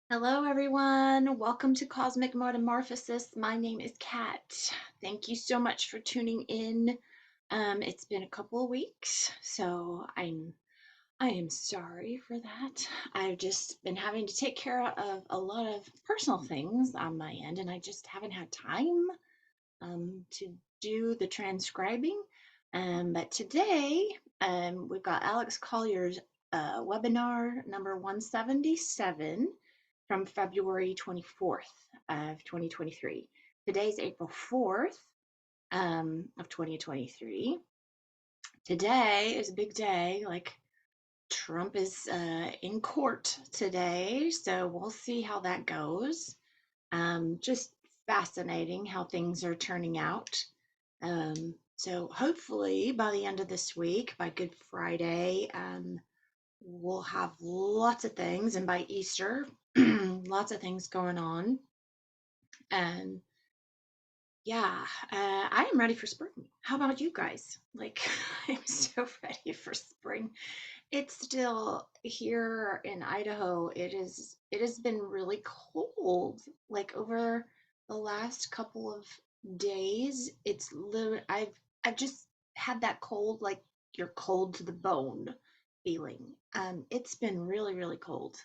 Hello, everyone. Welcome to Cosmic Metamorphosis. My name is Kat. Thank you so much for tuning in. It's been a couple of weeks, so I am sorry for that. I've just been having to take care of a lot of personal things on my end, and I just haven't had time to do the transcribing. But today, we've got Alex Collier's webinar number 177 from February 24th of 2023. Today's April 4th of 2023. Today is a big day. Like Trump is in court today, so we'll see how that goes. Just fascinating how things are turning out. So hopefully by the end of this week, by Good Friday, we'll have lots of things, and by Easter, lots of things going on. And yeah, I am ready for spring. How about you guys? Like, I'm so ready for spring. It's still here in Idaho. It has been really cold. Like over the last couple of days, it's literally I've just had that cold, like you're cold to the bone feeling. It's been really, really cold.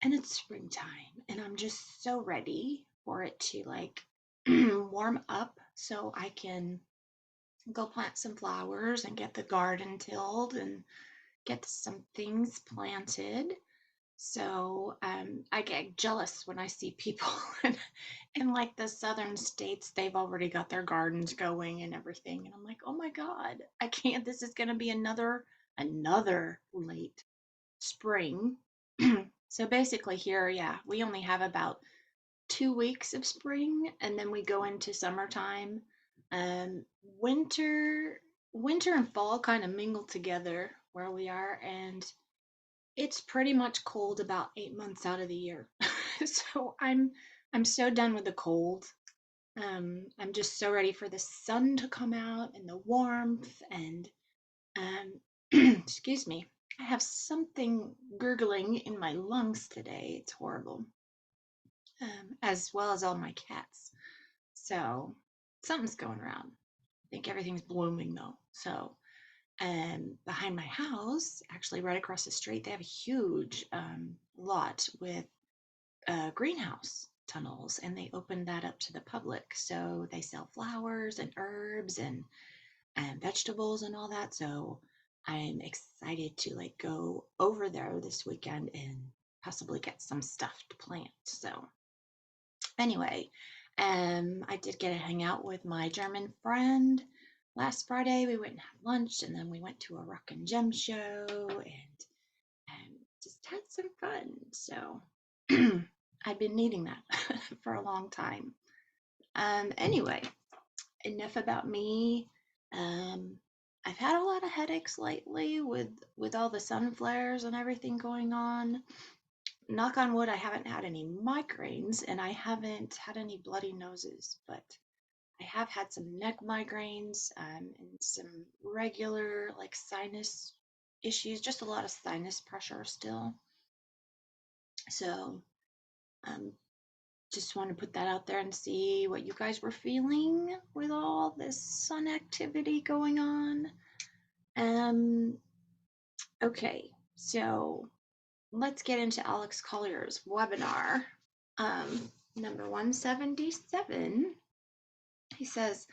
And it's springtime, and I'm just so ready for it to like warm up so I can go plant some flowers and get the garden tilled and get some things planted. So I get jealous when I see people in like the southern states, they've already got their gardens going and everything. And I'm like, oh my God, I can't. This is going to be another late spring. So basically here, yeah, we only have about 2 weeks of spring and then we go into summertime. Um, winter, winter and fall kind of mingle together where we are, and it's pretty much cold about 8 months out of the year. So I'm so done with the cold. I'm just so ready for the sun to come out and the warmth and excuse me. I have something gurgling in my lungs today. It's horrible. As well as all my cats. So something's going around. I think everything's blooming though. So behind my house, actually right across the street, they have a huge lot with greenhouse tunnels, and they opened that up to the public. So they sell flowers and herbs and vegetables and all that. So I'm excited to like go over there this weekend and possibly get some stuff to plant. So anyway, I did get to hang out with my German friend last Friday. We went and had lunch, and then we went to a rock and gem show and just had some fun. So I've been needing that for a long time. Anyway, enough about me. Um, I've had a lot of headaches lately with all the sun flares and everything going on. Knock on wood, I haven't had any migraines and I haven't had any bloody noses, but I have had some neck migraines and some regular like sinus issues, just a lot of sinus pressure still. So just want to put that out there and see what you guys were feeling with all this sun activity going on. Okay, so let's get into Alex Collier's webinar. Number 177. He says,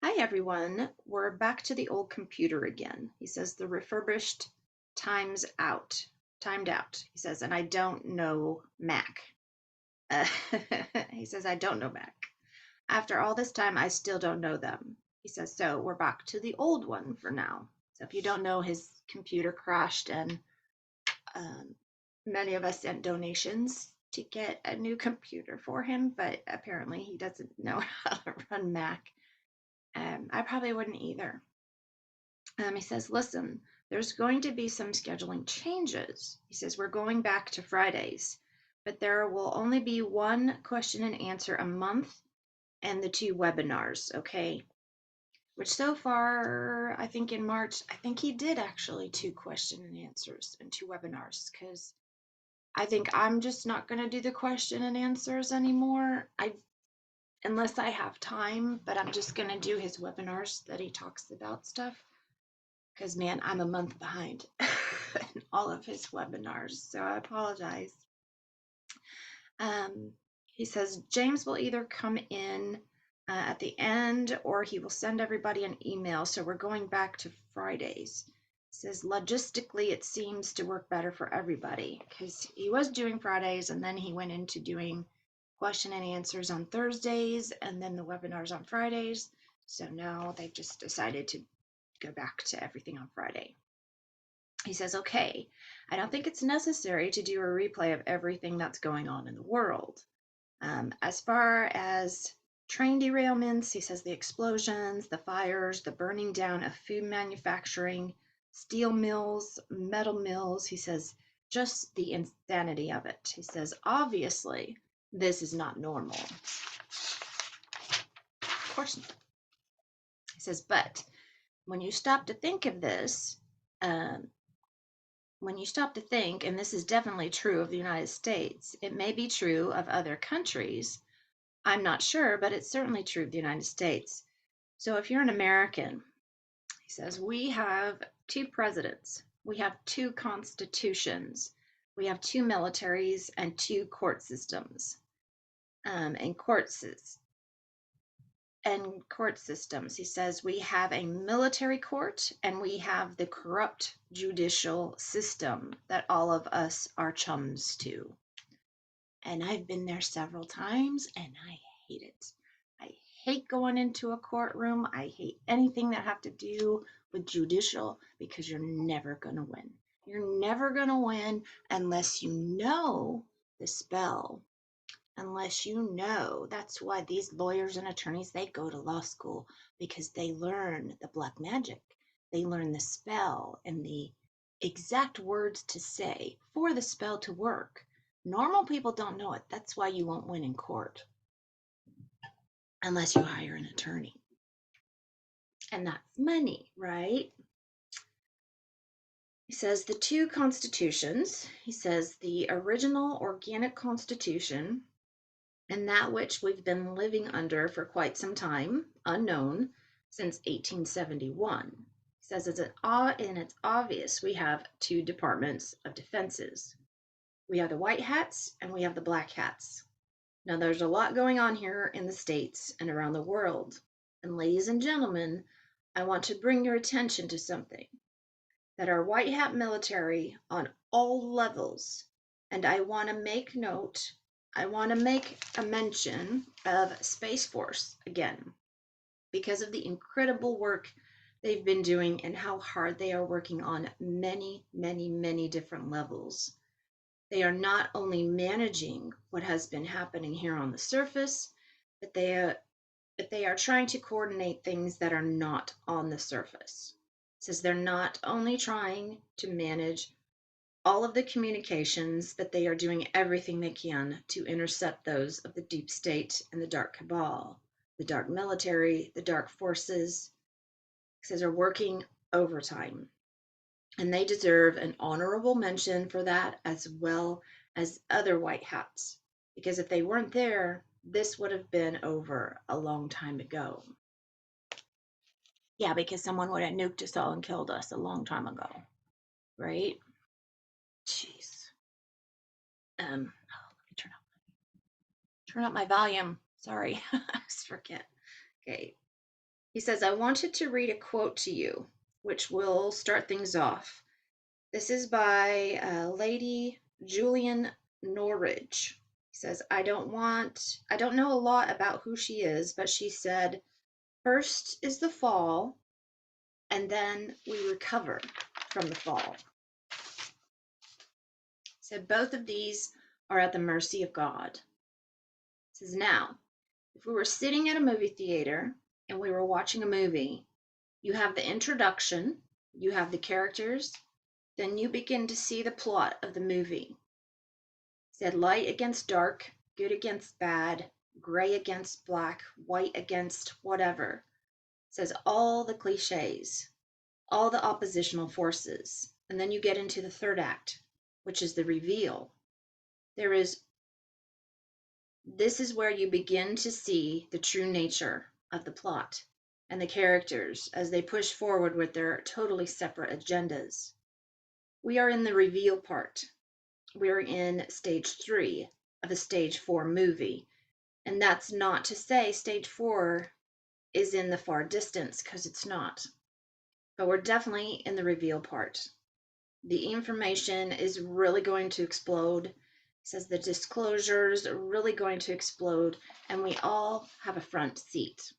hi everyone, we're back to the old computer again. He says the refurbished timed out. He says, and I don't know Mac. He says, I don't know Mac. After all this time, I still don't know them. He says, so we're back to the old one for now. So if you don't know, his computer crashed and many of us sent donations to get a new computer for him, but apparently he doesn't know how to run Mac. I probably wouldn't either. He says, listen, there's going to be some scheduling changes. He says, we're going back to Fridays, but there will only be one question and answer a month and the 2 webinars, okay? Which so far, I think in March, I think he did actually 2 question and answers and 2 webinars, because I think I'm just not going to do the question and answers anymore. Unless I have time, but I'm just going to do his webinars that he talks about stuff. Because, man, I'm a month behind in all of his webinars, so I apologize. He says James will either come in at the end or he will send everybody an email. So we're going back to Fridays. He says logistically it seems to work better for everybody because he was doing Fridays and then he went into doing question and answers on Thursdays and then the webinars on Fridays. So now they've just decided to go back to everything on Friday. He says, okay, I don't think it's necessary to do a replay of everything that's going on in the world. As far as train derailments, he says the explosions, the fires, the burning down of food manufacturing, steel mills, metal mills, he says just the insanity of it. He says, obviously, this is not normal. Of course not. He says, but when you stop to think of this, when you stop to think, and this is definitely true of the United States, it may be true of other countries. I'm not sure, but it's certainly true of the United States. So if you're an American, he says, we have 2 presidents, we have 2 constitutions, we have 2 militaries and 2 court systems. And court systems, he says, we have a military court and we have the corrupt judicial system that all of us are chums to. And I've been there several times and I hate it. I hate going into a courtroom. I hate anything that have to do with judicial because you're never going to win. You're never going to win unless you know the spell. Unless you know. That's why these lawyers and attorneys, they go to law school because they learn the black magic. They learn the spell and the exact words to say for the spell to work. Normal people don't know it. That's why you won't win in court unless you hire an attorney. And that's money, right? He says the 2 constitutions, he says the original organic constitution and that which we've been living under for quite some time, unknown, since 1871. He says it's obvious we have 2 departments of defenses. We have the white hats and we have the black hats. Now there's a lot going on here in the States and around the world. And ladies and gentlemen, I want to bring your attention to something. That our white hat military on all levels, and I want to make a mention of Space Force again, because of the incredible work they've been doing and how hard they are working on many, many, many different levels. They are not only managing what has been happening here on the surface, but they are trying to coordinate things that are not on the surface. It says they're not only trying to manage all of the communications, but they are doing everything they can to intercept those of the deep state and the dark cabal, the dark military, the dark forces. It says are working overtime. And they deserve an honorable mention for that as well as other white hats. Because if they weren't there, this would have been over a long time ago. Yeah, because someone would have nuked us all and killed us a long time ago, right? Jeez. Let me turn up my volume. Sorry, I just forget. Okay. He says, I wanted to read a quote to you, which will start things off. This is by Lady Julian Norridge. He says, I don't know a lot about who she is, but she said, first is the fall, and then we recover from the fall. So both of these are at the mercy of God. It says, now, if we were sitting at a movie theater and we were watching a movie, you have the introduction, you have the characters, then you begin to see the plot of the movie. It said light against dark, good against bad, gray against black, white against whatever. It says all the cliches, all the oppositional forces. And then you get into the third act, which is the reveal. There is, this is where you begin to see the true nature of the plot and the characters as they push forward with their totally separate agendas. We are in the reveal part. We're in stage 3 of a stage 4 movie. And that's not to say stage 4 is in the far distance, because it's not. But we're definitely in the reveal part. The information is really going to explode. It says the disclosures are really going to explode, and we all have a front seat.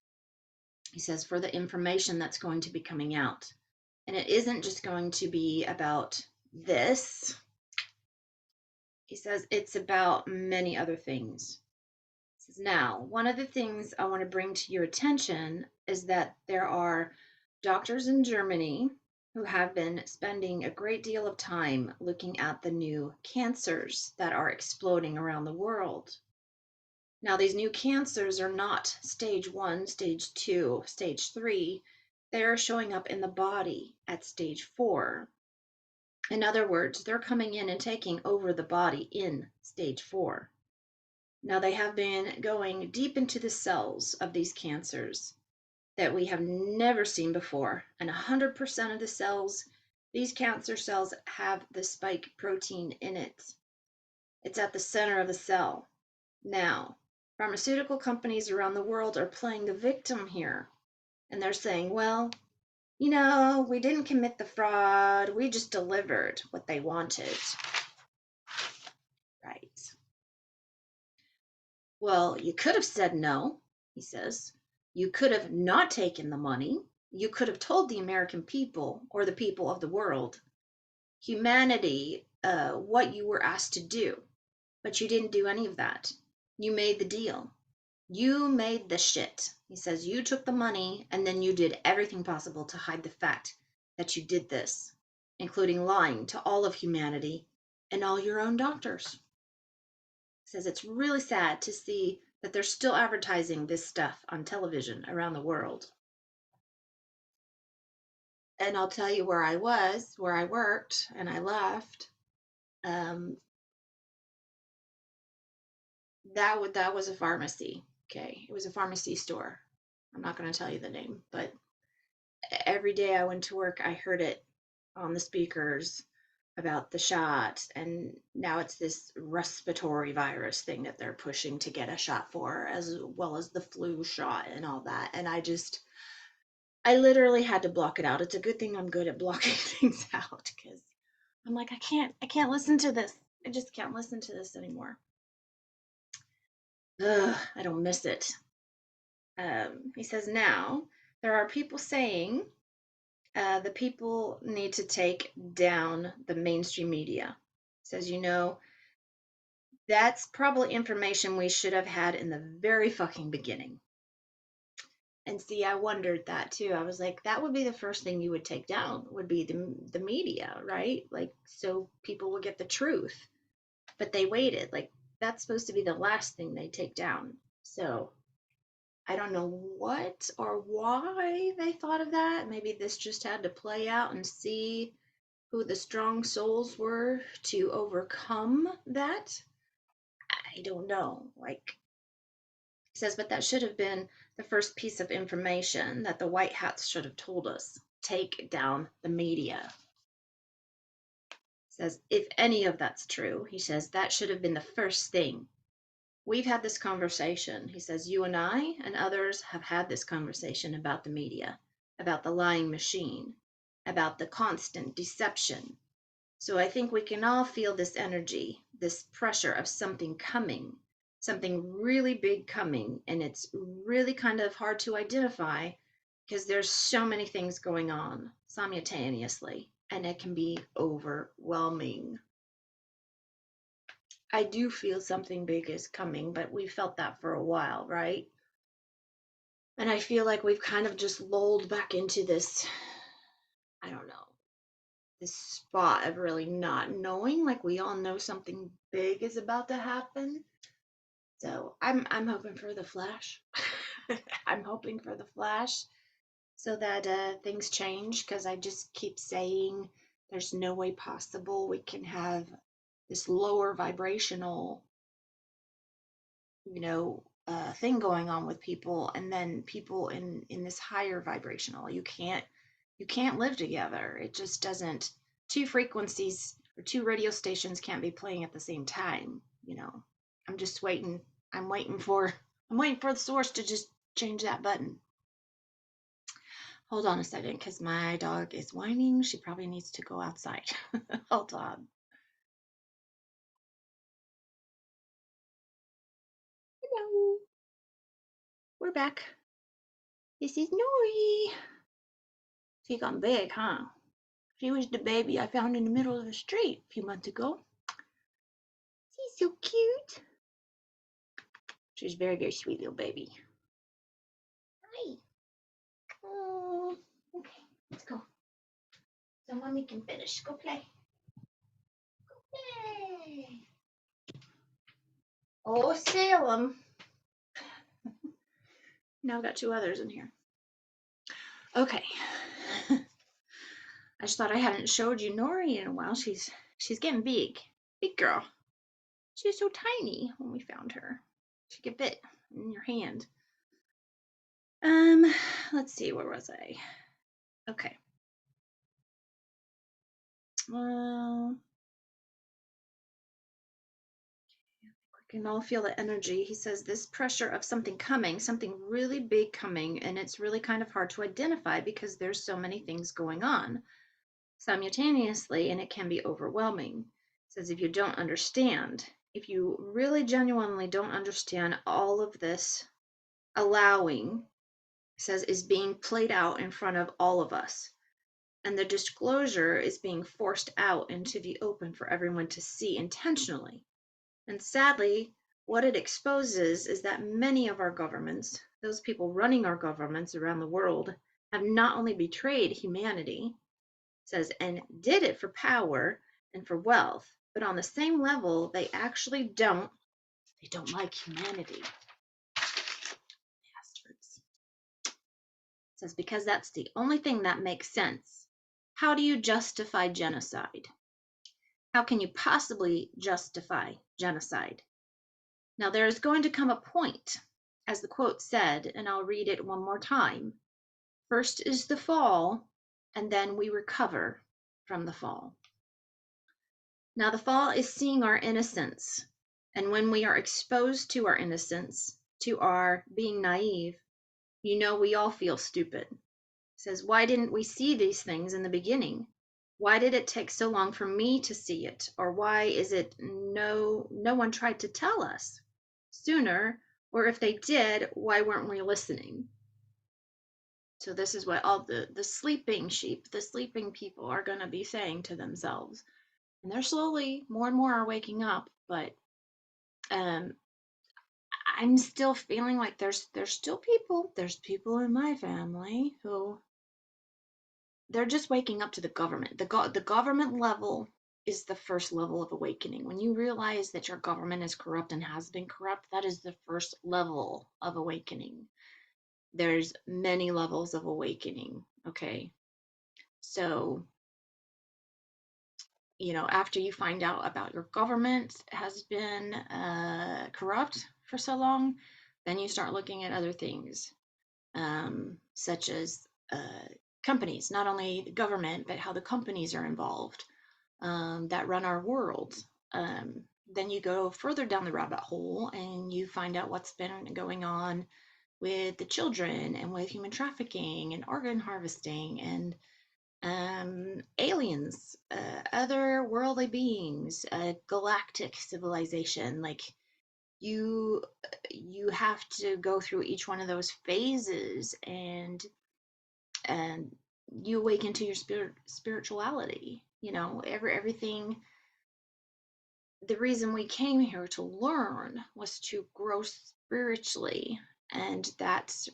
He says for the information that's going to be coming out. And it isn't just going to be about this. He says it's about many other things. He says, now, one of the things I want to bring to your attention is that there are doctors in Germany who have been spending a great deal of time looking at the new cancers that are exploding around the world. Now, these new cancers are not stage 1, stage 2, stage 3. They are showing up in the body at stage 4. In other words, they're coming in and taking over the body in stage 4. Now, they have been going deep into the cells of these cancers that we have never seen before. And 100% of the cells, these cancer cells, have the spike protein in it. It's at the center of the cell. Now, pharmaceutical companies around the world are playing the victim here. And they're saying, well, we didn't commit the fraud. We just delivered what they wanted. Right. Well, you could have said no, he says. You could have not taken the money. You could have told the American people, or the people of the world, humanity, what you were asked to do. But you didn't do any of that. You made the deal. You made the shit. He says you took the money and then you did everything possible to hide the fact that you did this, including lying to all of humanity and all your own doctors. Says it's really sad to see that they're still advertising this stuff on television around the world. And I'll tell you where I worked, and I left. That was a pharmacy. Okay, it was a pharmacy store. I'm not going to tell you the name, but every day I went to work, I heard it on the speakers about the shot, and now it's this respiratory virus thing that they're pushing to get a shot for, as well as the flu shot and all that. And I literally had to block it out. It's a good thing I'm good at blocking things out, because I'm like, I can't listen to this. I just can't listen to this anymore. Ugh, I don't miss it. He says now there are people saying the people need to take down the mainstream media. Says, that's probably information we should have had in the very fucking beginning. And see, I wondered that too. I was like, that would be the first thing you would take down, would be the media, right? Like, so people will get the truth. But they waited. Like, that's supposed to be the last thing they take down. So I don't know what or why they thought of that. Maybe this just had to play out and see who the strong souls were to overcome that. I don't know. Like, he says, but that should have been the first piece of information that the White Hats should have told us. Take down the media. He says, if any of that's true, he says, that should have been the first thing. We've had this conversation. He says, you and I and others have had this conversation about the media, about the lying machine, about the constant deception. So I think we can all feel this energy, this pressure of something coming, something really big coming. And it's really kind of hard to identify because there's so many things going on simultaneously, and it can be overwhelming. I do feel something big is coming, but we felt that for a while, right? And I feel like we've kind of just lulled back into this, I don't know, this spot of really not knowing. Like, we all know something big is about to happen. So I'm hoping for the flash. I'm hoping for the flash so that things change, because I just keep saying there's no way possible we can have this lower vibrational, thing going on with people, and then people in this higher vibrational. You can't live together. It just doesn't. Two frequencies or two radio stations can't be playing at the same time. I'm just waiting. I'm waiting for the source to just change that button. Hold on a second, because my dog is whining. She probably needs to go outside. Hold on. Hello. We're back. This is Nori. She got big, huh? She was the baby I found in the middle of the street a few months ago. She's so cute. She's a very, very sweet little baby. Hi. Oh, okay, let's go. So mommy can finish. Go play. Go play. Oh, Salem. Now I've got two others in here. Okay. I just thought I hadn't showed you Nori in a while. She's getting big. Big girl. She was so tiny when we found her. She could fit in your hand. Let's see, where was I? Okay. Well, we can all feel the energy. He says this pressure of something coming, something really big coming, and it's really kind of hard to identify because there's so many things going on simultaneously, and it can be overwhelming. He says if you don't understand, if you really genuinely don't understand all of this allowing, says, is being played out in front of all of us. And the disclosure is being forced out into the open for everyone to see intentionally. And sadly, what it exposes is that many of our governments, those people running our governments around the world, have not only betrayed humanity, says, and did it for power and for wealth, but on the same level, they actually don't like humanity. Bastards. It says, because that's the only thing that makes sense. How do you justify genocide? How can you possibly justify genocide? Now, there is going to come a point, as the quote said, and I'll read it one more time. First is the fall, and then we recover from the fall. Now, the fall is seeing our innocence, and when we are exposed to our innocence, to our being naive, we all feel stupid. It says, why didn't we see these things in the beginning? Why did it take so long for me to see it? Or why is it no one tried to tell us sooner? Or if they did, why weren't we listening? So this is what all the sleeping sheep, the sleeping people are going to be saying to themselves. And they're slowly, more and more are waking up, but I'm still feeling like there's still there's people in my family who they're just waking up to the government. The government level is the first level of awakening. When you realize that your government is corrupt and has been corrupt, that is the first level of awakening. There's many levels of awakening, okay? So, after you find out about your government has been corrupt for so long, then you start looking at other things, such as companies, not only the government, but how the companies are involved that run our world. Then you go further down the rabbit hole and you find out what's been going on with the children and with human trafficking and organ harvesting and aliens, other worldly beings, galactic civilization. Like you have to go through each one of those phases and you awaken to your spirituality. Everything. The reason we came here to learn was to grow spiritually, and that's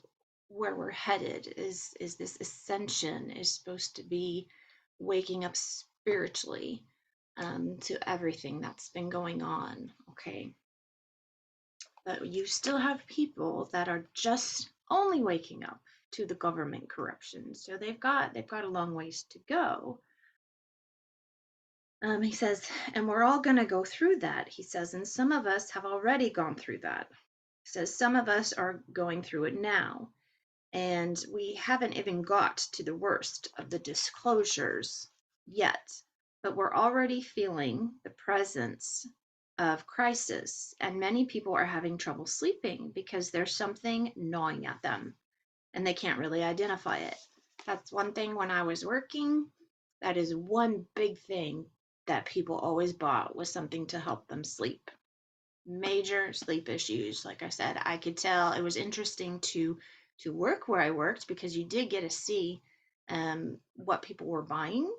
where we're headed. Is this ascension is supposed to be waking up spiritually to everything that's been going on. Okay, but you still have people that are just only waking up to the government corruption, so they've got a long ways to go. He says, and we're all going to go through that. He says, and some of us have already gone through that. He says, some of us are going through it now. And we haven't even got to the worst of the disclosures yet, but we're already feeling the presence of crisis. And many people are having trouble sleeping because there's something gnawing at them and they can't really identify it. That's one thing when I was working. That is one big thing that people always bought was something to help them sleep. Major sleep issues. Like I said, I could tell it was interesting to work where I worked because you did get to see what people were buying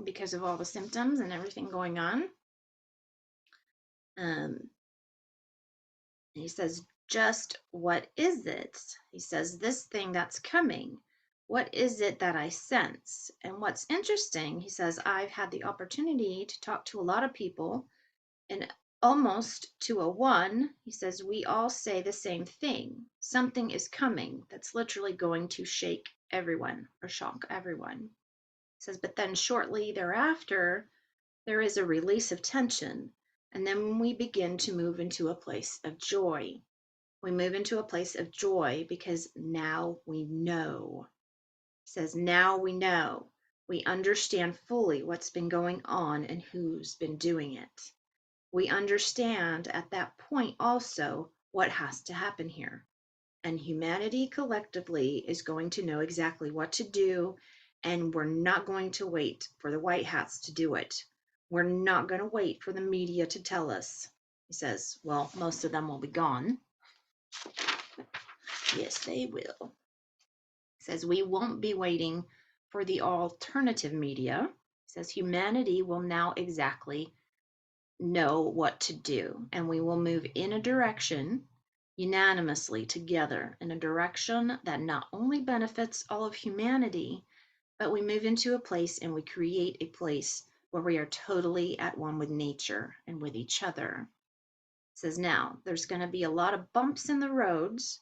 because of all the symptoms and everything going on. He says, just what is it? He says, this thing that's coming. What is it that I sense? And what's interesting, he says, I've had the opportunity to talk to a lot of people, and almost to a one, he says, we all say the same thing. Something is coming that's literally going to shake everyone or shock everyone. He says, but then shortly thereafter, there is a release of tension. And then we begin to move into a place of joy. We move into a place of joy because now we know. He says, now we know. We understand fully what's been going on and who's been doing it. We understand at that point also what has to happen here. And humanity collectively is going to know exactly what to do. And we're not going to wait for the white hats to do it. We're not going to wait for the media to tell us. He says, well, most of them will be gone. Yes, they will. He says, we won't be waiting for the alternative media. He says, humanity will now exactly know what to do, and we will move in a direction unanimously together in a direction that not only benefits all of humanity, but we move into a place and we create a place where we are totally at one with nature and with each other. It says now there's going to be a lot of bumps in the roads.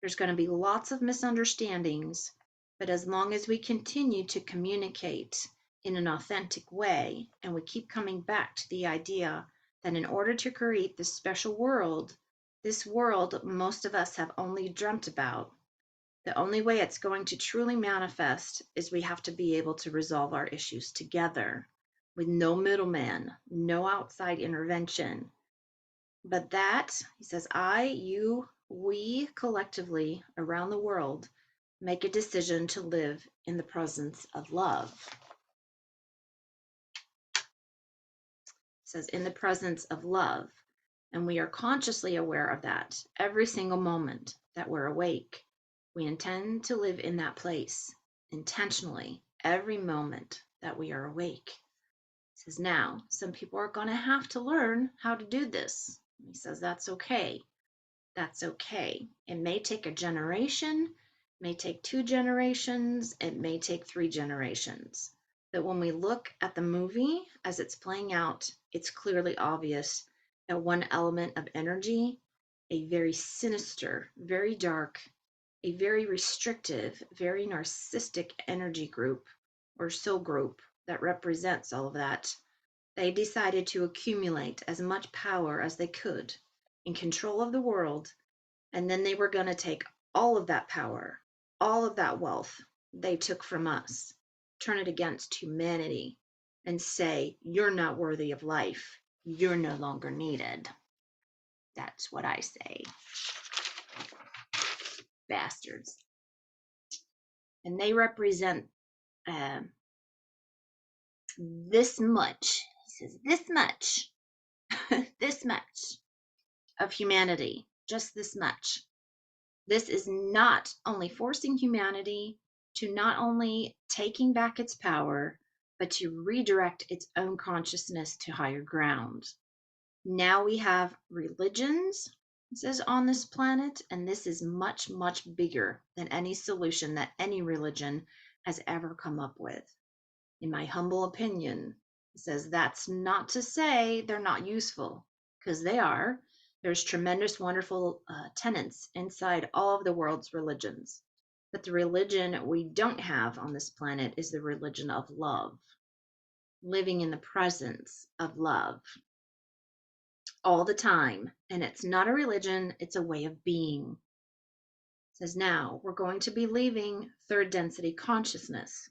There's going to be lots of misunderstandings, but as long as we continue to communicate in an authentic way and we keep coming back to the idea that in order to create this special world, this world most of us have only dreamt about, the only way it's going to truly manifest is we have to be able to resolve our issues together with no middleman, no outside intervention. But that, he says, we collectively around the world make a decision to live in the presence of love. It says, in the presence of love. And we are consciously aware of that every single moment that we're awake. We intend to live in that place intentionally every moment that we are awake. He says, now, some people are going to have to learn how to do this. He says, that's okay. That's okay. It may take a generation, it may take 2 generations, it may take 3 generations. But when we look at the movie as it's playing out, it's clearly obvious that one element of energy, a very sinister, very dark, a very restrictive, very narcissistic energy group or soul group that represents all of that, they decided to accumulate as much power as they could in control of the world, and then they were going to take all of that power, all of that wealth they took from us, turn it against humanity, and say, you're not worthy of life. You're no longer needed. That's what I say. Bastards. And they represent this much. He says, this much. This much of humanity. Just this much. This is not only forcing humanity to not only taking back its power, but to redirect its own consciousness to higher ground. Now we have religions, it says, on this planet, and this is much, much bigger than any solution that any religion has ever come up with. In my humble opinion, it says that's not to say they're not useful, because they are. There's tremendous, wonderful tenets inside all of the world's religions. But the religion we don't have on this planet is the religion of love. living in the presence of love all the time. And it's not a religion, it's a way of being. It says now we're going to be leaving third density consciousness.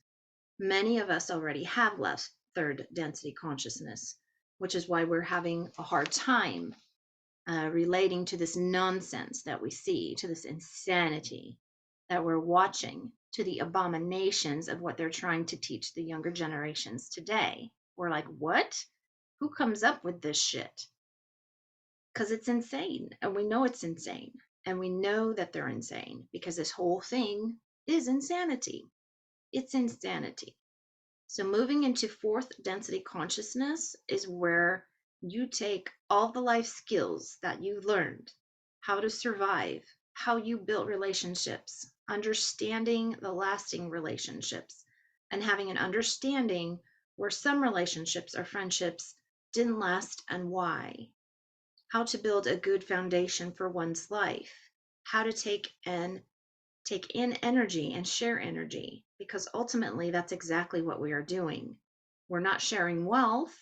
Many of us already have left third density consciousness, which is why we're having a hard time relating to this nonsense that we see, to this insanity that we're watching, to the abominations of what they're trying to teach the younger generations today. We're like, what? Who comes up with this shit? Because it's insane. And we know it's insane. And we know that they're insane because this whole thing is insanity. It's insanity. So moving into fourth density consciousness is where you take all the life skills that you've learned, how to survive, how you build relationships, understanding the lasting relationships, and having an understanding where some relationships or friendships didn't last and why, how to build a good foundation for one's life, how to take in energy and share energy, because ultimately that's exactly what we are doing. We're not sharing wealth,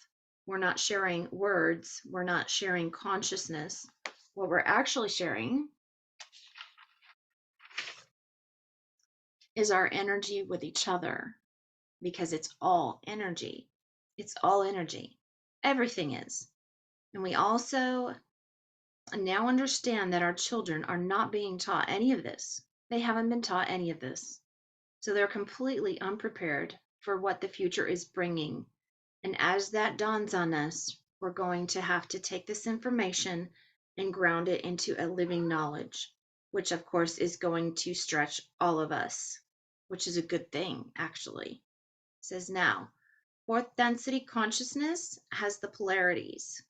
we're not sharing words, we're not sharing consciousness. What we're actually sharing is our energy with each other, because it's all energy. It's all energy. Everything is. And we also now understand that our children are not being taught any of this. They haven't been taught any of this. So they're completely unprepared for what the future is bringing. And as that dawns on us, we're going to have to take this information and ground it into a living knowledge, which of course is going to stretch all of us, which is a good thing, actually. It says now, fourth density consciousness has the polarities,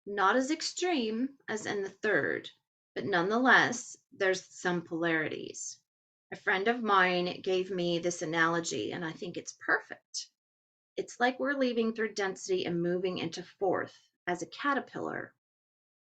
not as extreme as in the third, but nonetheless, there's some polarities. A friend of mine gave me this analogy, and I think it's perfect. It's like we're leaving third density and moving into fourth as a caterpillar.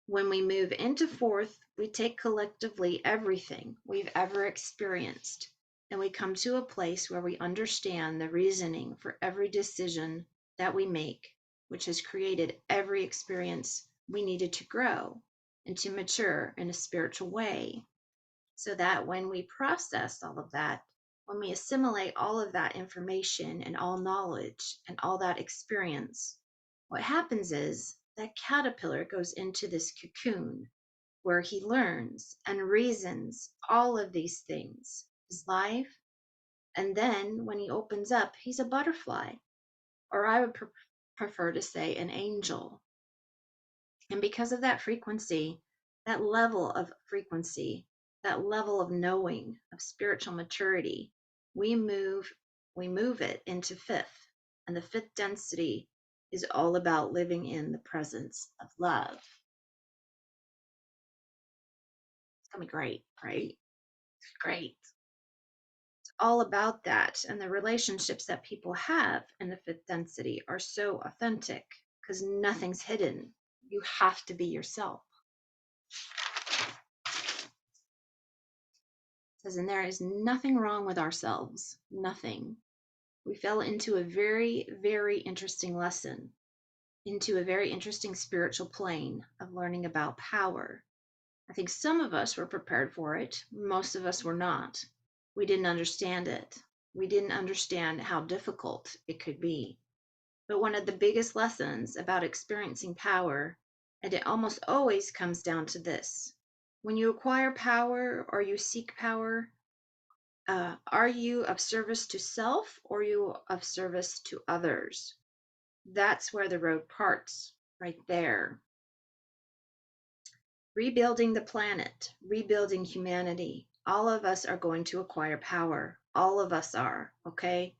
When we move into fourth, we take collectively everything we've ever experienced, and we come to a place where we understand the reasoning for every decision that we make, which has created every experience we needed to grow and to mature in a spiritual way. So that when we process all of that, when we assimilate all of that information and all knowledge and all that experience, what happens is that caterpillar goes into this cocoon where he learns and reasons all of these things, his life. And then when he opens up, he's a butterfly, or I would prefer to say an angel. And because of that frequency, that level of frequency, that level of knowing, of spiritual maturity, we move it into fifth. And the fifth density is all about living in the presence of love. It's gonna be great, right? It's great. It's all about that. And the relationships that people have in the fifth density are so authentic because nothing's hidden. You have to be yourself. Says, and there is nothing wrong with ourselves, nothing. We fell into a very, very interesting lesson, into a very interesting spiritual plane of learning about power. I think some of us were prepared for it. Most of us were not. We didn't understand it. We didn't understand how difficult it could be. But one of the biggest lessons about experiencing power, and it almost always comes down to this: when you acquire power or you seek power, are you of service to self or are you of service to others? That's where the road parts, right there. Rebuilding the planet, rebuilding humanity. All of us are going to acquire power. All of us are, okay?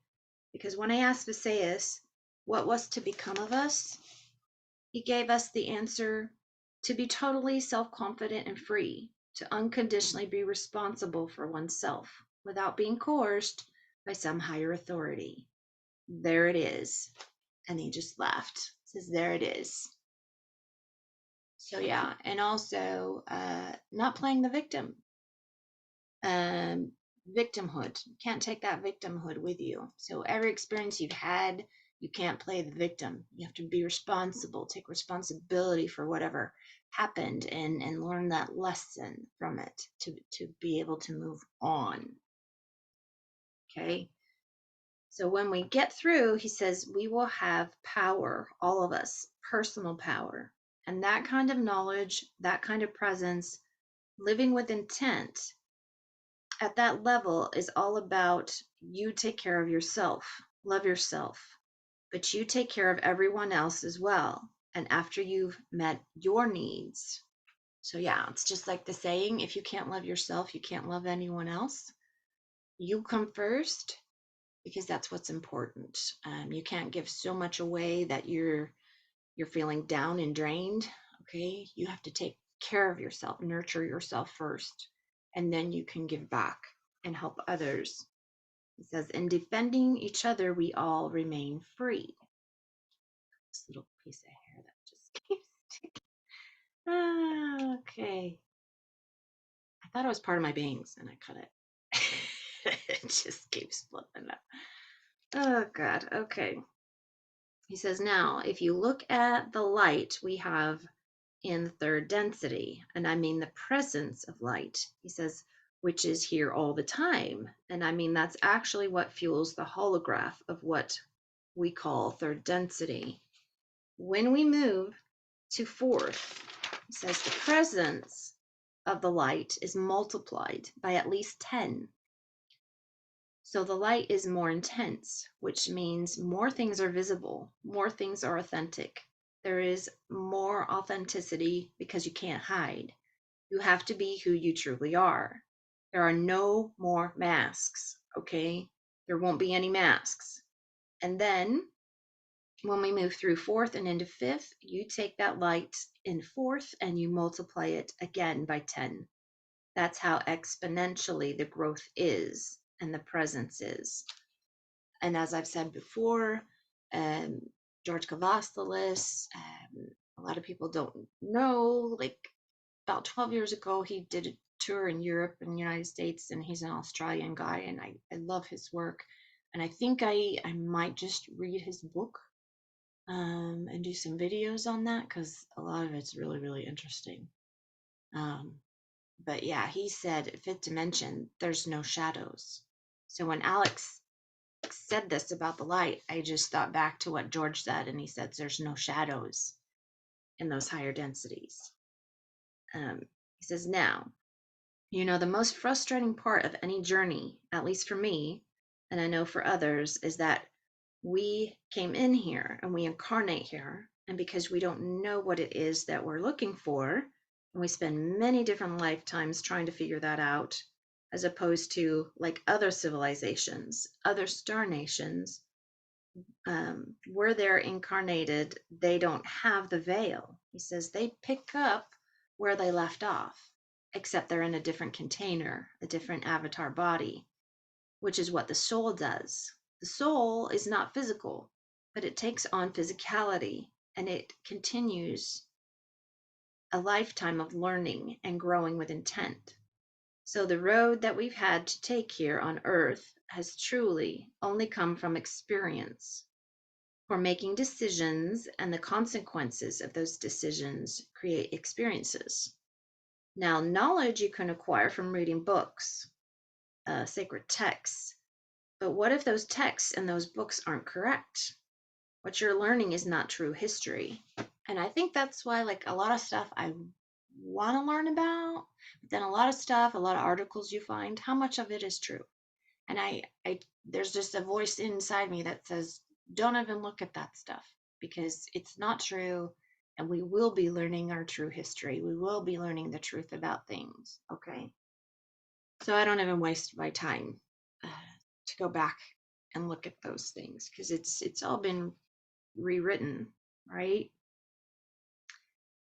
Because when I asked Visayas what was to become of us, he gave us the answer to be totally self-confident and free, to unconditionally be responsible for oneself without being coerced by some higher authority. There it is. And he just laughed. Says, there it is. So yeah, and also not playing the victim. Victimhood. You can't take that victimhood with you. So every experience you've had, You can't play the victim. You have to be responsible, take responsibility for whatever happened, and learn that lesson from it to be able to move on. Okay. So when we get through, he says, we will have power, all of us, personal power. And that kind of knowledge, that kind of presence, living with intent at that level is all about you take care of yourself, love yourself, but you take care of everyone else as well. And after you've met your needs. So yeah, it's just like the saying, if you can't love yourself, you can't love anyone else. You come first, because that's what's important. You can't give so much away that you're feeling down and drained. Okay, you have to take care of yourself, nurture yourself first, and then you can give back and help others. It says, in defending each other, we all remain free. This little piece of hair that just keeps sticking. Okay. I thought it was part of my bangs and I cut it. It just keeps flipping up. Oh God. Okay. He says, now, if you look at the light we have in third density, and I mean the presence of light, he says, which is here all the time. And I mean, that's actually what fuels the holograph of what we call third density. When we move to fourth, he says, the presence of the light is multiplied by at least 10. So the light is more intense, which means more things are visible, more things are authentic. There is more authenticity because you can't hide. You have to be who you truly are. There are no more masks, okay? There won't be any masks. And then when we move through fourth and into fifth, you take that light in fourth and you multiply it again by 10. That's how exponentially the growth is and the presence is. And as I've said before, George Kavastalis, a lot of people don't know, like about 12 years ago, he did a tour in Europe and the United States, and he's an Australian guy, and I love his work. And I think I might just read his book and do some videos on that, because a lot of it's really, really interesting. But yeah, he said, fifth dimension, there's no shadows. So when Alex said this about the light, I just thought back to what George said, and he said there's no shadows in those higher densities. He says, now, the most frustrating part of any journey, at least for me, and I know for others, is that we came in here and we incarnate here, and because we don't know what it is that we're looking for, and we spend many different lifetimes trying to figure that out, as opposed to like other civilizations, other star nations, where they're incarnated, they don't have the veil. He says they pick up where they left off, except they're in a different container, a different avatar body, which is what the soul does. The soul is not physical, but it takes on physicality, and it continues a lifetime of learning and growing with intent. So the road that we've had to take here on Earth has truly only come from experience. For making decisions, and the consequences of those decisions create experiences. Now, knowledge you can acquire from reading books, sacred texts, but what if those texts and those books aren't correct? What you're learning is not true history. And I think that's why, like, a lot of stuff I want to learn about, but then a lot of articles you find, how much of it is true? And I there's just a voice inside me that says, don't even look at that stuff, because it's not true, and we will be learning our true history. We will be learning the truth about things, okay? So I don't even waste my time to go back and look at those things, because it's all been rewritten, right?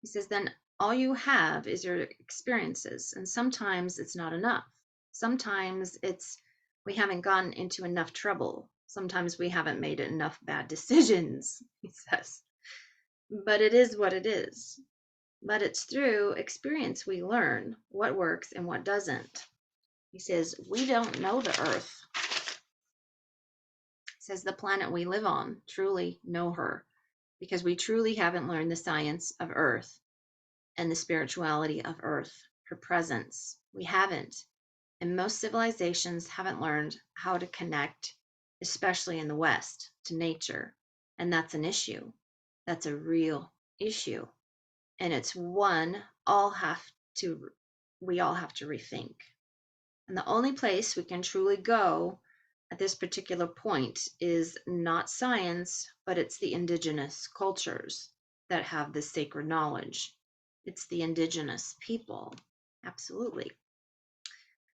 He says, then all you have is your experiences, and sometimes it's not enough. Sometimes it's we haven't gotten into enough trouble. Sometimes we haven't made enough bad decisions, he says. But it is what it is. But it's through experience we learn what works and what doesn't. He says, we don't know the earth. He says the planet we live on truly know her because we truly haven't learned the science of Earth and the spirituality of Earth, her presence. We haven't. And most civilizations haven't learned how to connect, especially in the West, to nature. And that's an issue. That's a real issue. And it's one we all have to rethink. And the only place we can truly go at this particular point is not science, but it's the indigenous cultures that have this sacred knowledge. It's the indigenous people. Absolutely.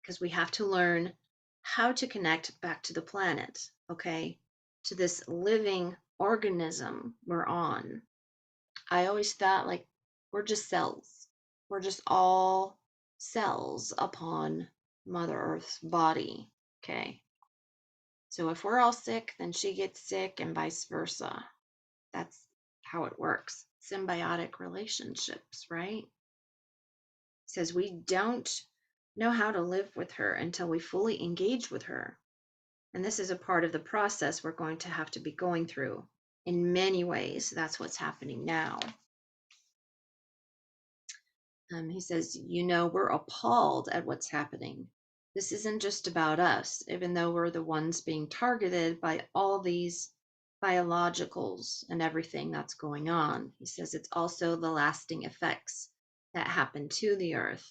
Because we have to learn how to connect back to the planet, okay? To this living organism we're on. I always thought like we're just cells. We're just all cells upon Mother Earth's body, okay? So if we're all sick, then she gets sick and vice versa. That's how it works. Symbiotic relationships, right? It says we don't know how to live with her until we fully engage with her. And this is a part of the process we're going to have to be going through. In many ways, that's what's happening now. He says, we're appalled at what's happening. This isn't just about us, even though we're the ones being targeted by all these biologicals and everything that's going on. He says it's also the lasting effects that happen to the earth.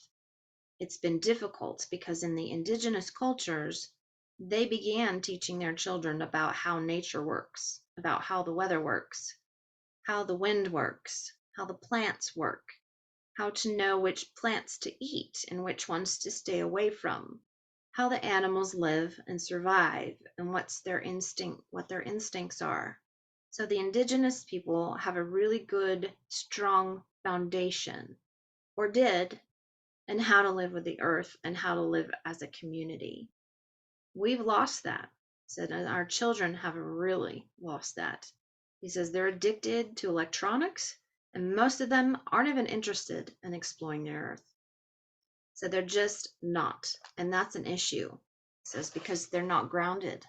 It's been difficult because in the indigenous cultures, they began teaching their children about how nature works, about how the weather works, how the wind works, how the plants work, how to know which plants to eat and which ones to stay away from, how the animals live and survive, and what their instincts are. So the indigenous people have a really good, strong foundation, or did, in how to live with the earth and how to live as a community. We've lost that. Said our children have really lost that. He says they're addicted to electronics, and most of them aren't even interested in exploring the earth. So they're just not. And that's an issue. He says because they're not grounded.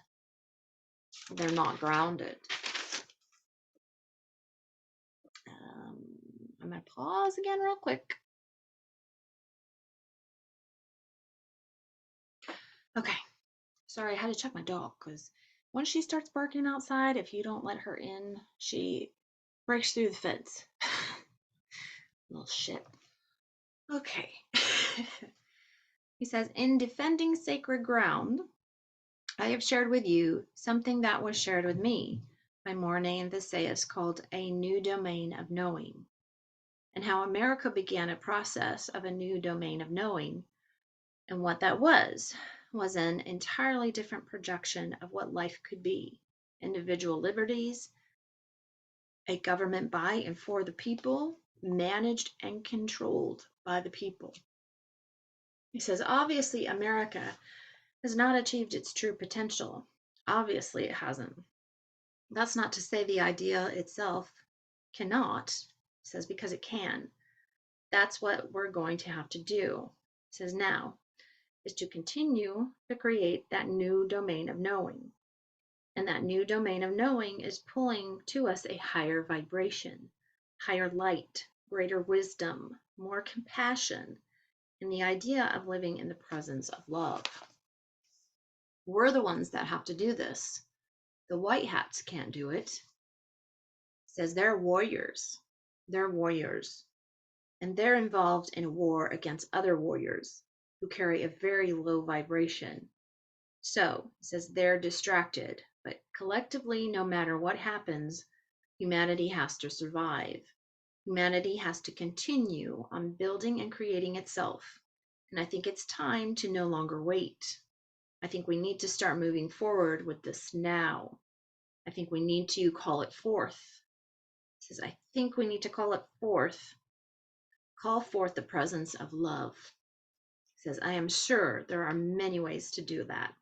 They're not grounded. I'm going to pause again real quick. Okay. Sorry, I had to check my dog because when she starts barking outside, if you don't let her in, she breaks through the fence. Little shit. Okay. He says, in defending sacred ground, I have shared with you something that was shared with me by Mornay Visayas called A New Domain of Knowing, and how America began a process of a new domain of knowing. And what that was an entirely different projection of what life could be. Individual liberties, a government by and for the people, managed and controlled by the people. He says, obviously, America has not achieved its true potential. Obviously, it hasn't. That's not to say the idea itself cannot. He says, because it can. That's what we're going to have to do. He says, now is to continue to create that new domain of knowing. And that new domain of knowing is pulling to us a higher vibration, higher light, greater wisdom, more compassion, and the idea of living in the presence of love. We're the ones that have to do this. The white hats can't do it. It says they're warriors. They're warriors. And they're involved in a war against other warriors who carry a very low vibration. So, it says they're distracted, but collectively, no matter what happens, humanity has to survive. Humanity has to continue on building and creating itself. And I think it's time to no longer wait. I think we need to start moving forward with this now. I think we need to call it forth. It says, I think we need to call it forth. Call forth the presence of love. It says, I am sure there are many ways to do that.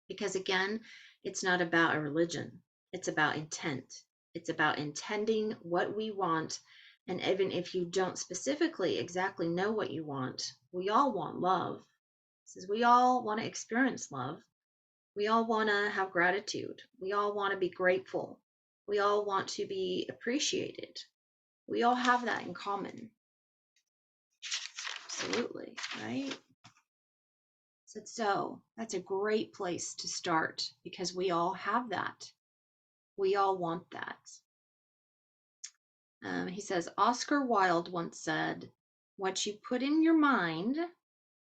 Because again, it's not about a religion. It's about intent. It's about intending what we want. And even if you don't specifically exactly know what you want, we all want love. It says we all want to experience love. We all want to have gratitude. We all want to be grateful. We all want to be appreciated. We all have that in common. Absolutely, right? So that's a great place to start because we all have that. We all want that. He says, Oscar Wilde once said, what you put in your mind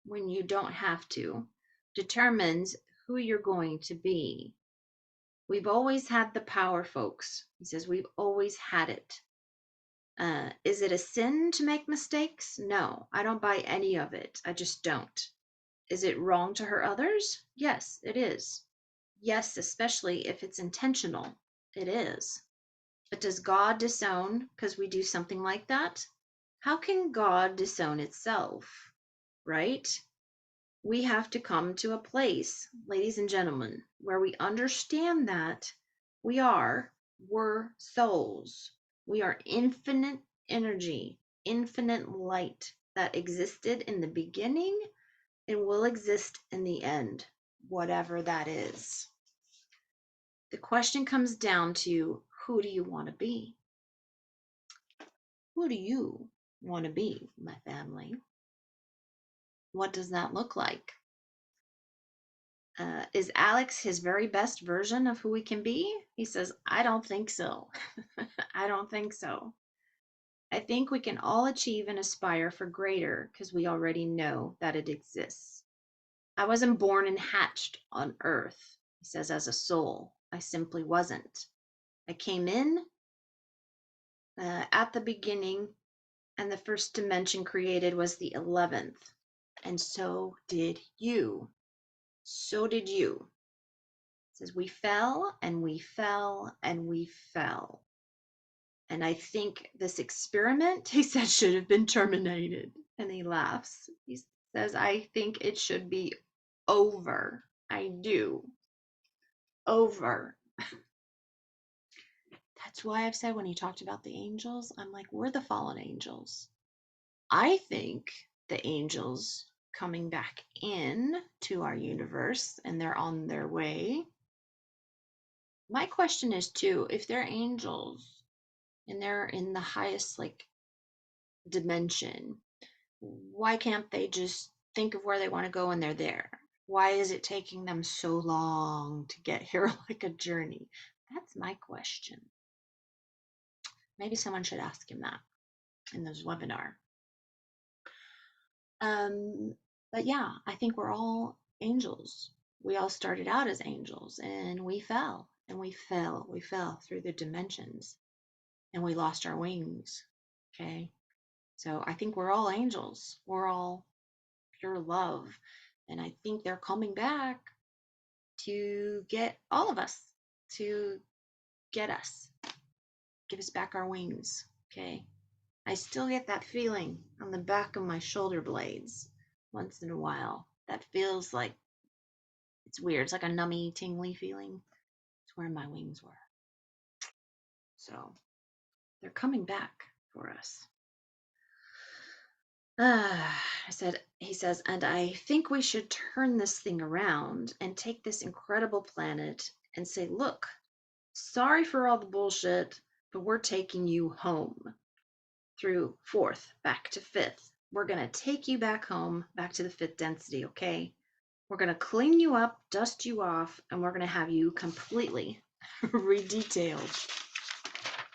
when you don't have to determines who you're going to be. We've always had the power, folks. He says, we've always had it. Is it a sin to make mistakes? No, I don't buy any of it. I just don't. Is it wrong to hurt others? Yes, it is. Yes, especially if it's intentional. It is. But does God disown because we do something like that? How can God disown itself? Right? We have to come to a place, ladies and gentlemen, where we understand that we're souls. We are infinite energy, infinite light that existed in the beginning and will exist in the end, whatever that is. The question comes down to, who do you want to be? Who do you want to be, my family? What does that look like? Is Alex his very best version of who he can be? He says, I don't think so. I don't think so. I think we can all achieve and aspire for greater because we already know that it exists. I wasn't born and hatched on earth, he says, as a soul. I simply wasn't. I came in at the beginning, and the first dimension created was the 11th. And so did you. So did you. It says, we fell and we fell and we fell. And I think this experiment, he said, should have been terminated. And he laughs. He says, I think it should be over. I do. Over. That's why I've said when he talked about the angels, I'm like, we're the fallen angels. I think the angels coming back in to our universe and they're on their way. My question is too, if they're angels and they're in the highest like dimension, why can't they just think of where they want to go and they're there? Why is it taking them so long to get here like a journey? That's my question. Maybe someone should ask him that in this webinar. But yeah, I think we're all angels. We all started out as angels and we fell and we fell through the dimensions and we lost our wings. Okay. So I think we're all angels. We're all pure love. And I think they're coming back to get all of us, to get us, give us back our wings. Okay. I still get that feeling on the back of my shoulder blades once in a while. That feels like it's weird. It's like a nummy, tingly feeling. It's where my wings were. So they're coming back for us. He says, and I think we should turn this thing around and take this incredible planet and say, look, sorry for all the bullshit, but we're taking you home through fourth, back to fifth. We're going to take you back home, back to the fifth density, okay? We're going to clean you up, dust you off, and we're going to have you completely redetailed.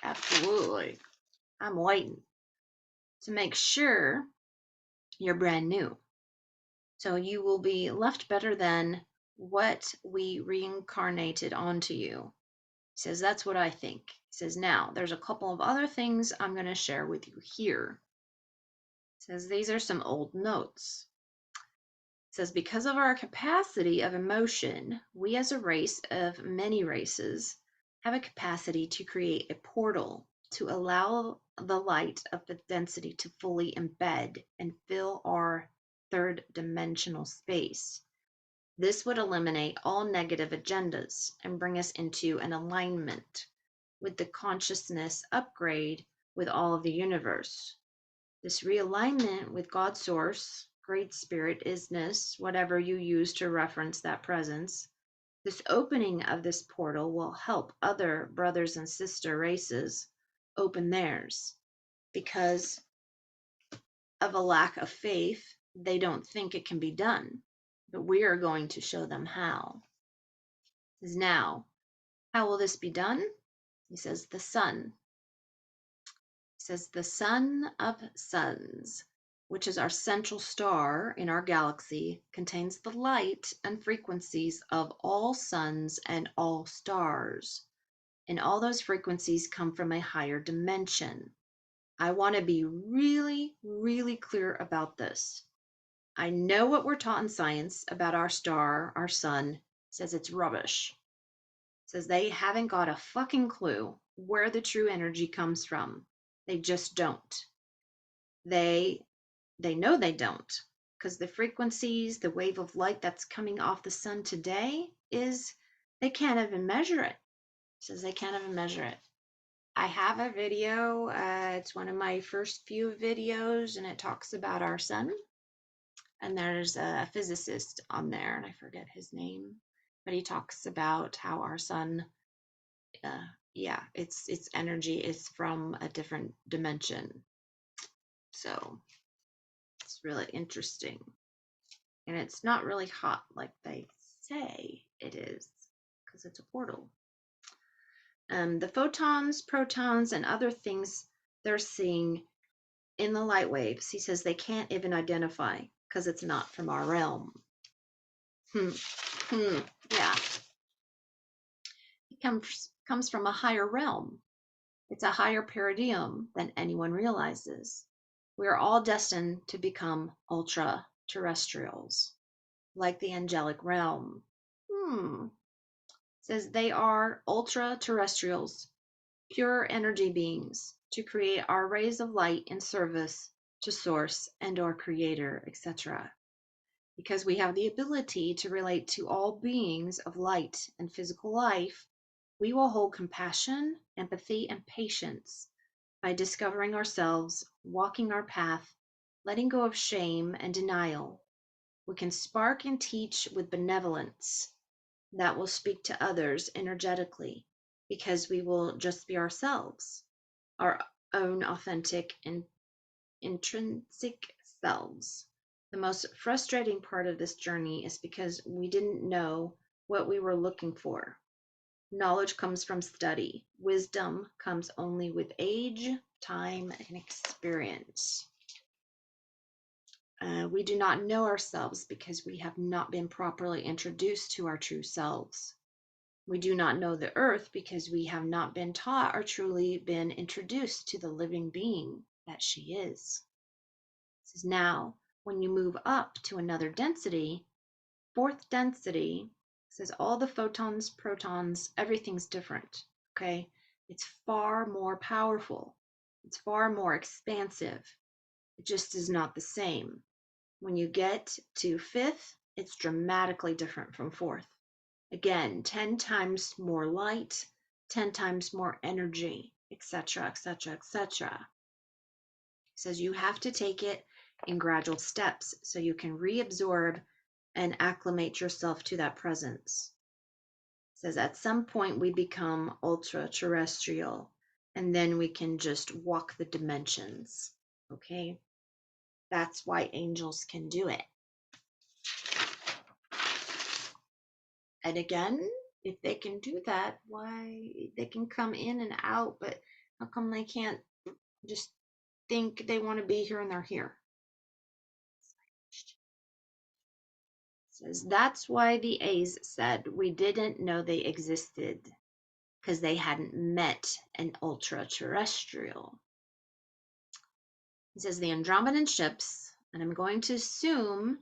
Absolutely. I'm waiting to make sure you're brand new. So you will be left better than what we reincarnated onto you. He says, that's what I think. He says, now, there's a couple of other things I'm going to share with you here. He says, these are some old notes. It says, because of our capacity of emotion, we as a race of many races have a capacity to create a portal to allow the light of the density to fully embed and fill our third dimensional space. This would eliminate all negative agendas and bring us into an alignment with the consciousness upgrade with all of the universe. This realignment with God's source, Great Spirit, isness, whatever you use to reference that presence, This opening of this portal will help other brothers and sister races open theirs because of a lack of faith. They don't think it can be done, but we are going to show them how. He says, now, how will this be done? He says, the sun. He says, the sun of suns, which is our central star in our galaxy, contains the light and frequencies of all suns and all stars. And all those frequencies come from a higher dimension. I want to be really, really clear about this. I know what we're taught in science about our star, our sun, says it's rubbish. Says they haven't got a fucking clue where the true energy comes from. They just don't. They know they don't, because the frequencies, the wave of light that's coming off the sun today is, they can't even measure it. Says they can't even measure it. I have a video, it's one of my first few videos, and it talks about our sun. And there's a physicist on there, and I forget his name, but he talks about how our sun, yeah, its energy is from a different dimension. So it's really interesting. And it's not really hot like they say it is, because it's a portal. The photons, protons, and other things they're seeing in the light waves, he says they can't even identify because it's not from our realm. Yeah. It comes from a higher realm. It's a higher paradigm than anyone realizes. We are all destined to become ultra terrestrials, like the angelic realm. It says they are ultra terrestrials, pure energy beings, to create our rays of light in service to source and or creator, etc. Because we have the ability to relate to all beings of light and physical life, we will hold compassion, empathy, and patience by discovering ourselves, walking our path, letting go of shame and denial. We can spark and teach with benevolence that will speak to others energetically, because we will just be ourselves, our own authentic and intrinsic selves. The most frustrating part of this journey is because we didn't know what we were looking for. Knowledge comes from study. Wisdom comes only with age, time, and experience. We do not know ourselves because we have not been properly introduced to our true selves. We do not know the earth because we have not been taught or truly been introduced to the living being that she is. This is now, when you move up to another density, fourth density, says all the photons, protons, everything's different, okay? It's far more powerful. It's far more expansive. It just is not the same. When you get to fifth, it's dramatically different from fourth. Again, 10 times more light, 10 times more energy, etc., etc., etc. Says you have to take it in gradual steps so you can reabsorb and acclimate yourself to that presence. It says at some point we become ultra terrestrial, and then we can just walk the dimensions. Okay, that's why angels can do it. And again, if they can do that, why they can come in and out, but how come they can't just think they want to be here and they're here? Says that's why the A's said we didn't know they existed, because they hadn't met an ultra terrestrial. He says the Andromedan ships, and I'm going to assume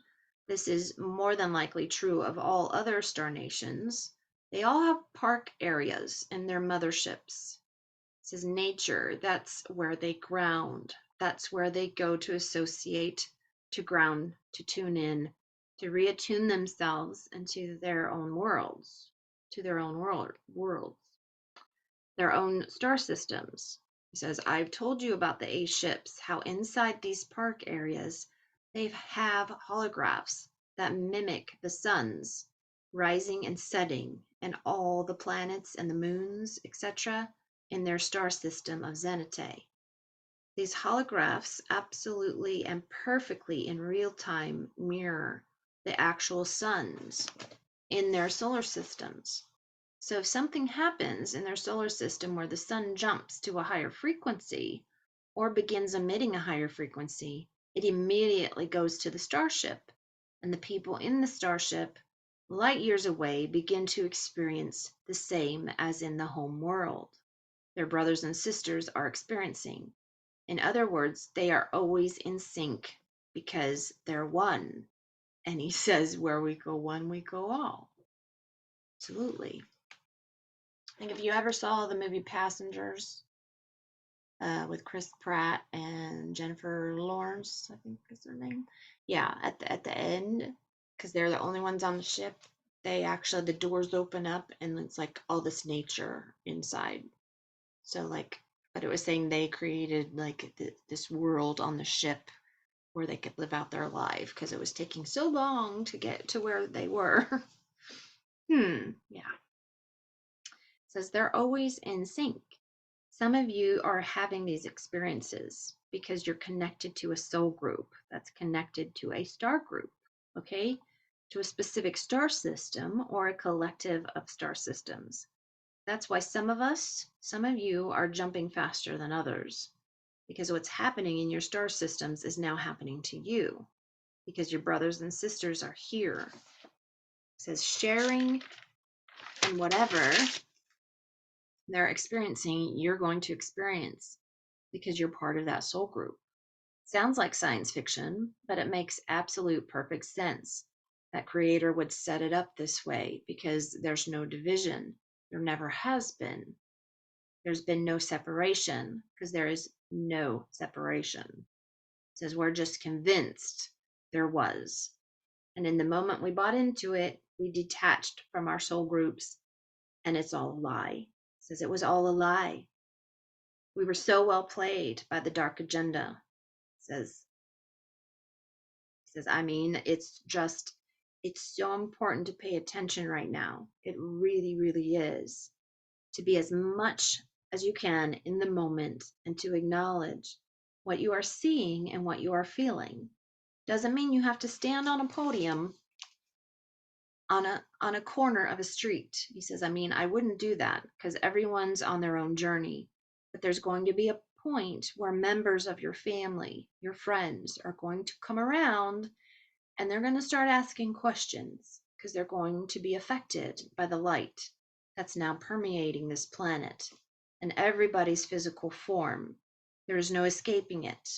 this is more than likely true of all other star nations, they all have park areas in their motherships. It says nature, that's where they ground. That's where they go to associate, to ground, to tune in, to reattune themselves into their own worlds, to their own worlds, their own star systems. He says, I've told you about the A ships, how inside these park areas they have holographs that mimic the suns. rising and setting, and all the planets and the moons, etc., in their star system of zeniths. These holographs absolutely and perfectly in real time mirror the actual suns in their solar systems. So if something happens in their solar system where the sun jumps to a higher frequency or begins emitting a higher frequency, it immediately goes to the starship, and the people in the starship, light years away, begin to experience the same as in the home world their brothers and sisters are experiencing. In other words, they are always in sync because they're one. And he says, where we go one, we go all. Absolutely. I think if you ever saw the movie Passengers with Chris Pratt and Jennifer Lawrence, I think is her name. Yeah, at the end, because they're the only ones on the ship, they actually, the doors open up and it's like all this nature inside. So like, but it was saying they created like this world on the ship where they could live out their life because it was taking so long to get to where they were. Yeah. It says they're always in sync. Some of you are having these experiences because you're connected to a soul group that's connected to a star group, okay? To a specific star system or a collective of star systems. That's why some of you are jumping faster than others because what's happening in your star systems is now happening to you because your brothers and sisters are here. It says sharing and whatever they're experiencing, you're going to experience because you're part of that soul group. Sounds like science fiction, but it makes absolute perfect sense that creator would set it up this way because there's no division. There never has been. There's been no separation because there is no separation. It says we're just convinced there was. And in the moment we bought into it, we detached from our soul groups, and it's all a lie. It says it was all a lie. We were so well played by the dark agenda. It says, I mean, it's so important to pay attention right now. It really, really is. To be as much as you can in the moment and to acknowledge what you are seeing and what you are feeling. Doesn't mean you have to stand on a podium on a corner of a street. He says, I mean, I wouldn't do that because everyone's on their own journey. But there's going to be a point where members of your family, your friends, are going to come around and they're going to start asking questions because they're going to be affected by the light that's now permeating this planet and everybody's physical form. There is no escaping it.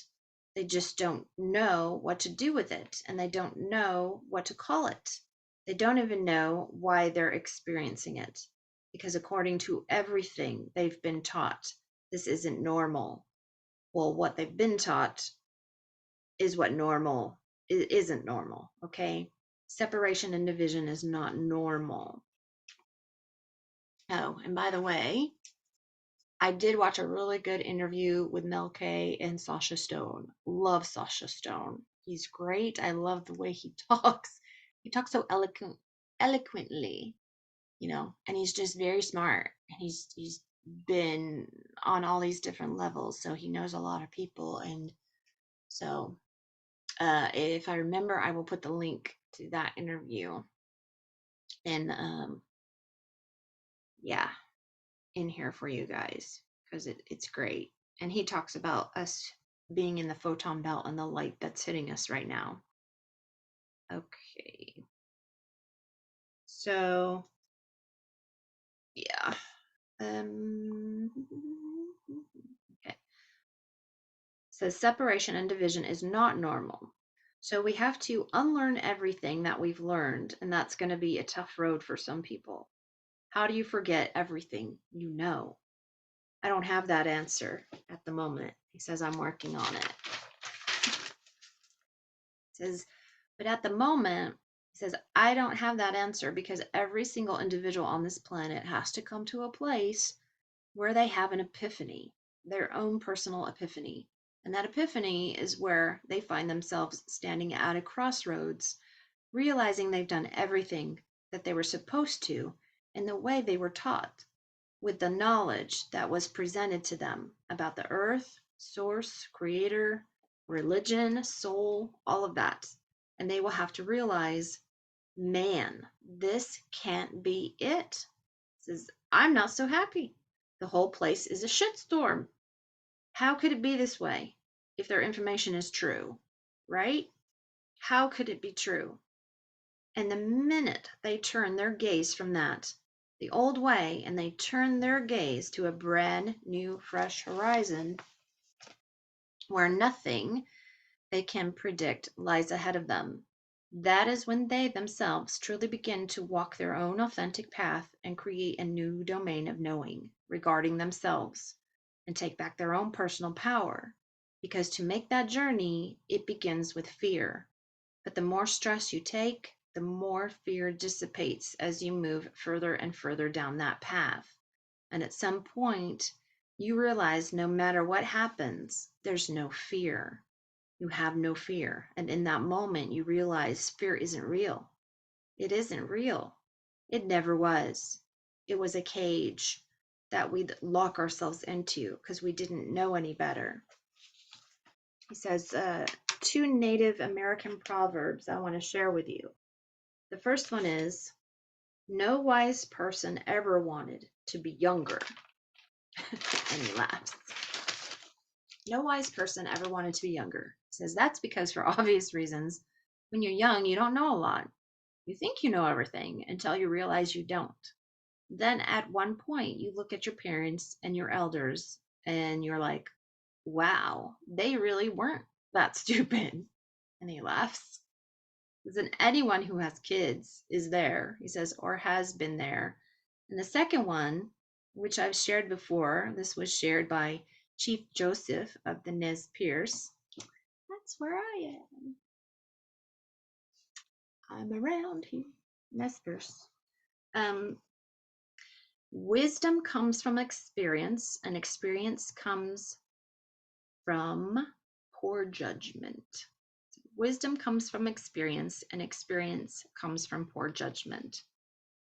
They just don't know what to do with it, and they don't know what to call it. They don't even know why they're experiencing it, because according to everything they've been taught, this isn't normal. Well, what they've been taught is what normal isn't normal, okay? Separation and division is not normal. Oh, and by the way, I did watch a really good interview with Mel K and Sasha Stone. Love Sasha Stone. He's great. I love the way he talks. He talks so eloquently, and he's just very smart. And he's been on all these different levels, so he knows a lot of people. And so if I remember, I will put the link to that interview in yeah, in here for you guys because it's great. And he talks about us being in the photon belt and the light that's hitting us right now. Okay. So, yeah. Okay. Says separation and division is not normal. So we have to unlearn everything that we've learned, and that's going to be a tough road for some people. How do you forget everything you know? I don't have that answer at the moment. He says, I'm working on it. He says, but at the moment, he says, I don't have that answer because every single individual on this planet has to come to a place where they have an epiphany, their own personal epiphany. And that epiphany is where they find themselves standing at a crossroads, realizing they've done everything that they were supposed to in the way they were taught, with the knowledge that was presented to them about the earth, source, creator, religion, soul, all of that. And they will have to realize, man, this can't be it. Says, I'm not so happy. The whole place is a shitstorm. How could it be this way if their information is true, right? How could it be true? And the minute they turn their gaze from that, the old way, and they turn their gaze to a brand new, fresh horizon where nothing they can predict lies ahead of them, that is when they themselves truly begin to walk their own authentic path and create a new domain of knowing regarding themselves and take back their own personal power. Because to make that journey, it begins with fear. But the more stress you take, the more fear dissipates as you move further and further down that path. And at some point, you realize no matter what happens, there's no fear. You have no fear. And in that moment, you realize fear isn't real. It isn't real. It never was. It was a cage that we'd lock ourselves into because we didn't know any better. He says, two Native American proverbs I want to share with you. The first one is, no wise person ever wanted to be younger. And he laughs. No wise person ever wanted to be younger. He says that's because, for obvious reasons, when you're young, you don't know a lot. You think you know everything until you realize you don't. Then at one point, you look at your parents and your elders and you're like, wow, they really weren't that stupid. And he laughs. And anyone who has kids is there, he says, or has been there. And the second one, which I've shared before, this was shared by Chief Joseph of the Nez Perce. That's where I am. I'm around here. Nez Perce. Wisdom comes from experience, and experience comes from poor judgment. Wisdom comes from experience, and experience comes from poor judgment.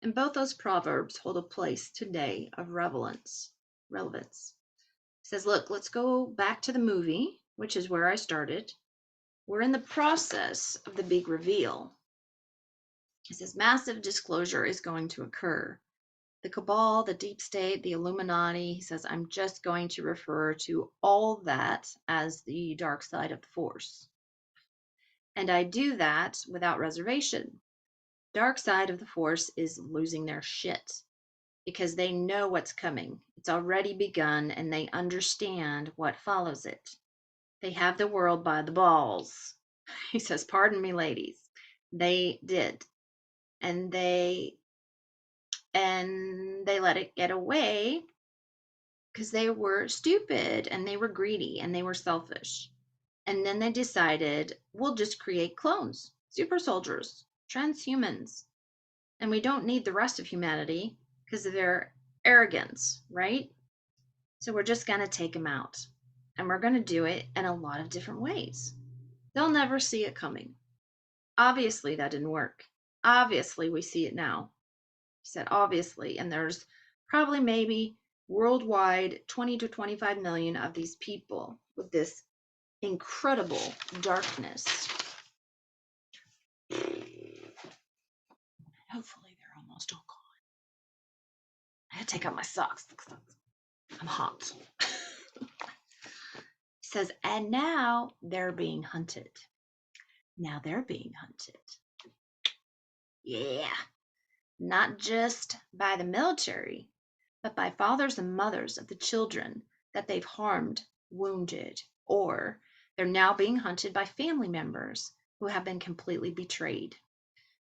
And both those proverbs hold a place today of relevance. It says, look, let's go back to the movie, which is where I started. We're in the process of the big reveal. It says massive disclosure is going to occur. The cabal, the deep state, the Illuminati, he says, I'm just going to refer to all that as the dark side of the force. And I do that without reservation. Dark side of the force is losing their shit because they know what's coming. It's already begun and they understand what follows it. They have the world by the balls. He says, pardon me, ladies. They did. And they let it get away because they were stupid and they were greedy and they were selfish. And then they decided, we'll just create clones, super soldiers, transhumans. And we don't need the rest of humanity because of their arrogance, right? So we're just going to take them out. And we're going to do it in a lot of different ways. They'll never see it coming. Obviously, that didn't work. Obviously, we see it now. He said, obviously. And there's probably maybe worldwide 20 to 25 million of these people with this incredible darkness. Hopefully, they're almost all gone. I had to take out my socks. I'm hot. He says, and now they're being hunted. Now they're being hunted. Yeah. Not just by the military, but by fathers and mothers of the children that they've harmed, wounded, or they're now being hunted by family members who have been completely betrayed.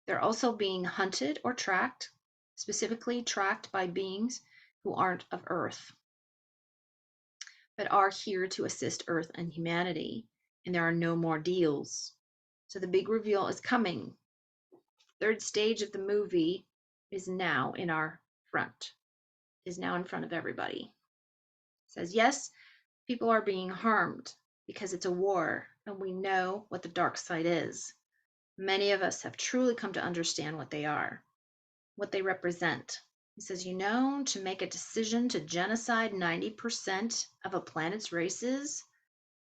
They're also being hunted or tracked, specifically tracked by beings who aren't of Earth, but are here to assist Earth and humanity, and there are no more deals. So the big reveal is coming. Third stage of the movie is now in our front, is now in front of everybody. It says, yes, people are being harmed because it's a war, and we know what the dark side is. Many of us have truly come to understand what they are. what they represent. He says, to make a decision to genocide 90% of a planet's races,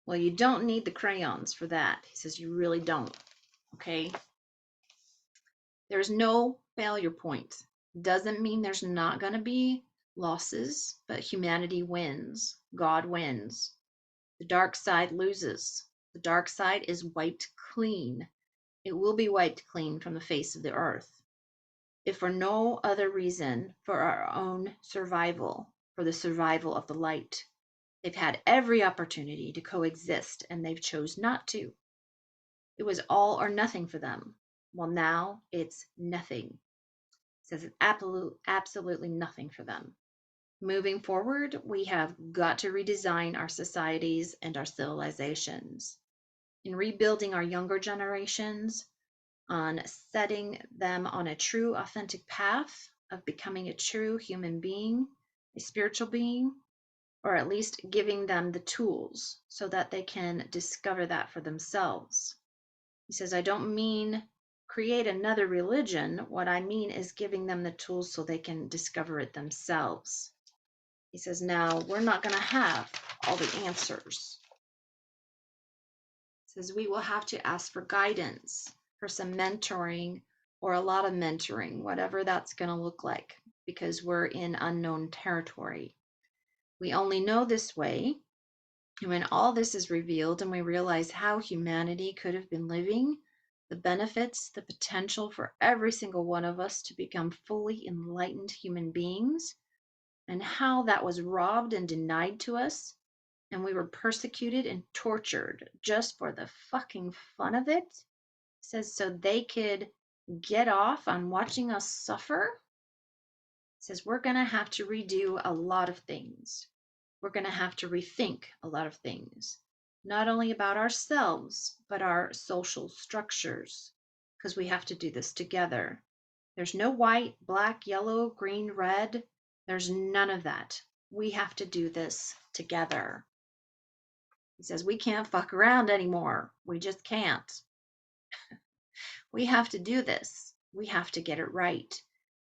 well, you don't need the crayons for that. He says, you really don't. Okay? There's no failure point. Doesn't mean there's not going to be losses, but humanity wins. God wins. The dark side loses. The dark side is wiped clean. It will be wiped clean from the face of the earth, if for no other reason, for our own survival, for the survival of the light. They've had every opportunity to coexist, and they've chose not to. It was all or nothing for them. Well, now it's nothing. It says it's absolutely nothing for them. Moving forward, we have got to redesign our societies and our civilizations. In rebuilding our younger generations, on setting them on a true, authentic path of becoming a true human being, a spiritual being, or at least giving them the tools so that they can discover that for themselves. He says, I don't mean create another religion. What I mean is giving them the tools so they can discover it themselves. He says, now we're not going to have all the answers. He says, we will have to ask for guidance, for some mentoring or a lot of mentoring, whatever that's going to look like, because we're in unknown territory. We only know this way. And when all this is revealed and we realize how humanity could have been living, the benefits, the potential for every single one of us to become fully enlightened human beings, and how that was robbed and denied to us, and we were persecuted and tortured just for the fucking fun of it, says so they could get off on watching us suffer. Says we're going to have to redo a lot of things. We're going to have to rethink a lot of things, not only about ourselves, but our social structures, because we have to do this together. There's no white, black, yellow, green, red. There's none of that. We have to do this together. He says we can't fuck around anymore. We just can't. We have to do this. We have to get it right.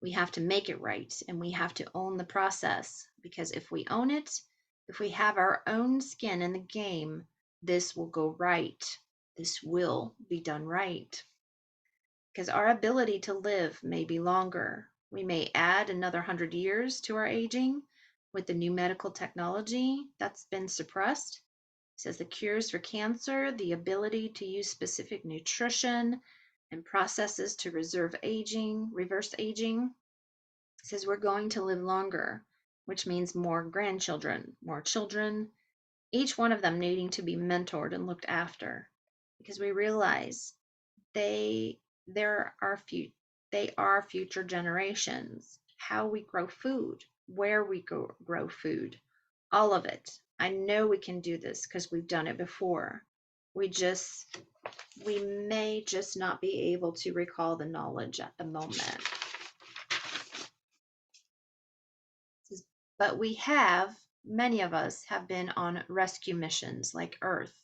We have to make it right, and we have to own the process, because if we own it, if we have our own skin in the game, this will go right. This will be done right. Because our ability to live may be longer. We may add another 100 years to our aging with the new medical technology that's been suppressed. It says the cures for cancer, the ability to use specific nutrition and processes to reverse aging. It says we're going to live longer, which means more grandchildren, more children, each one of them needing to be mentored and looked after, because we realize they are future generations. How we grow food, where we grow food, all of it. I know we can do this because we've done it before. We may just not be able to recall the knowledge at the moment. But many of us have been on rescue missions like Earth,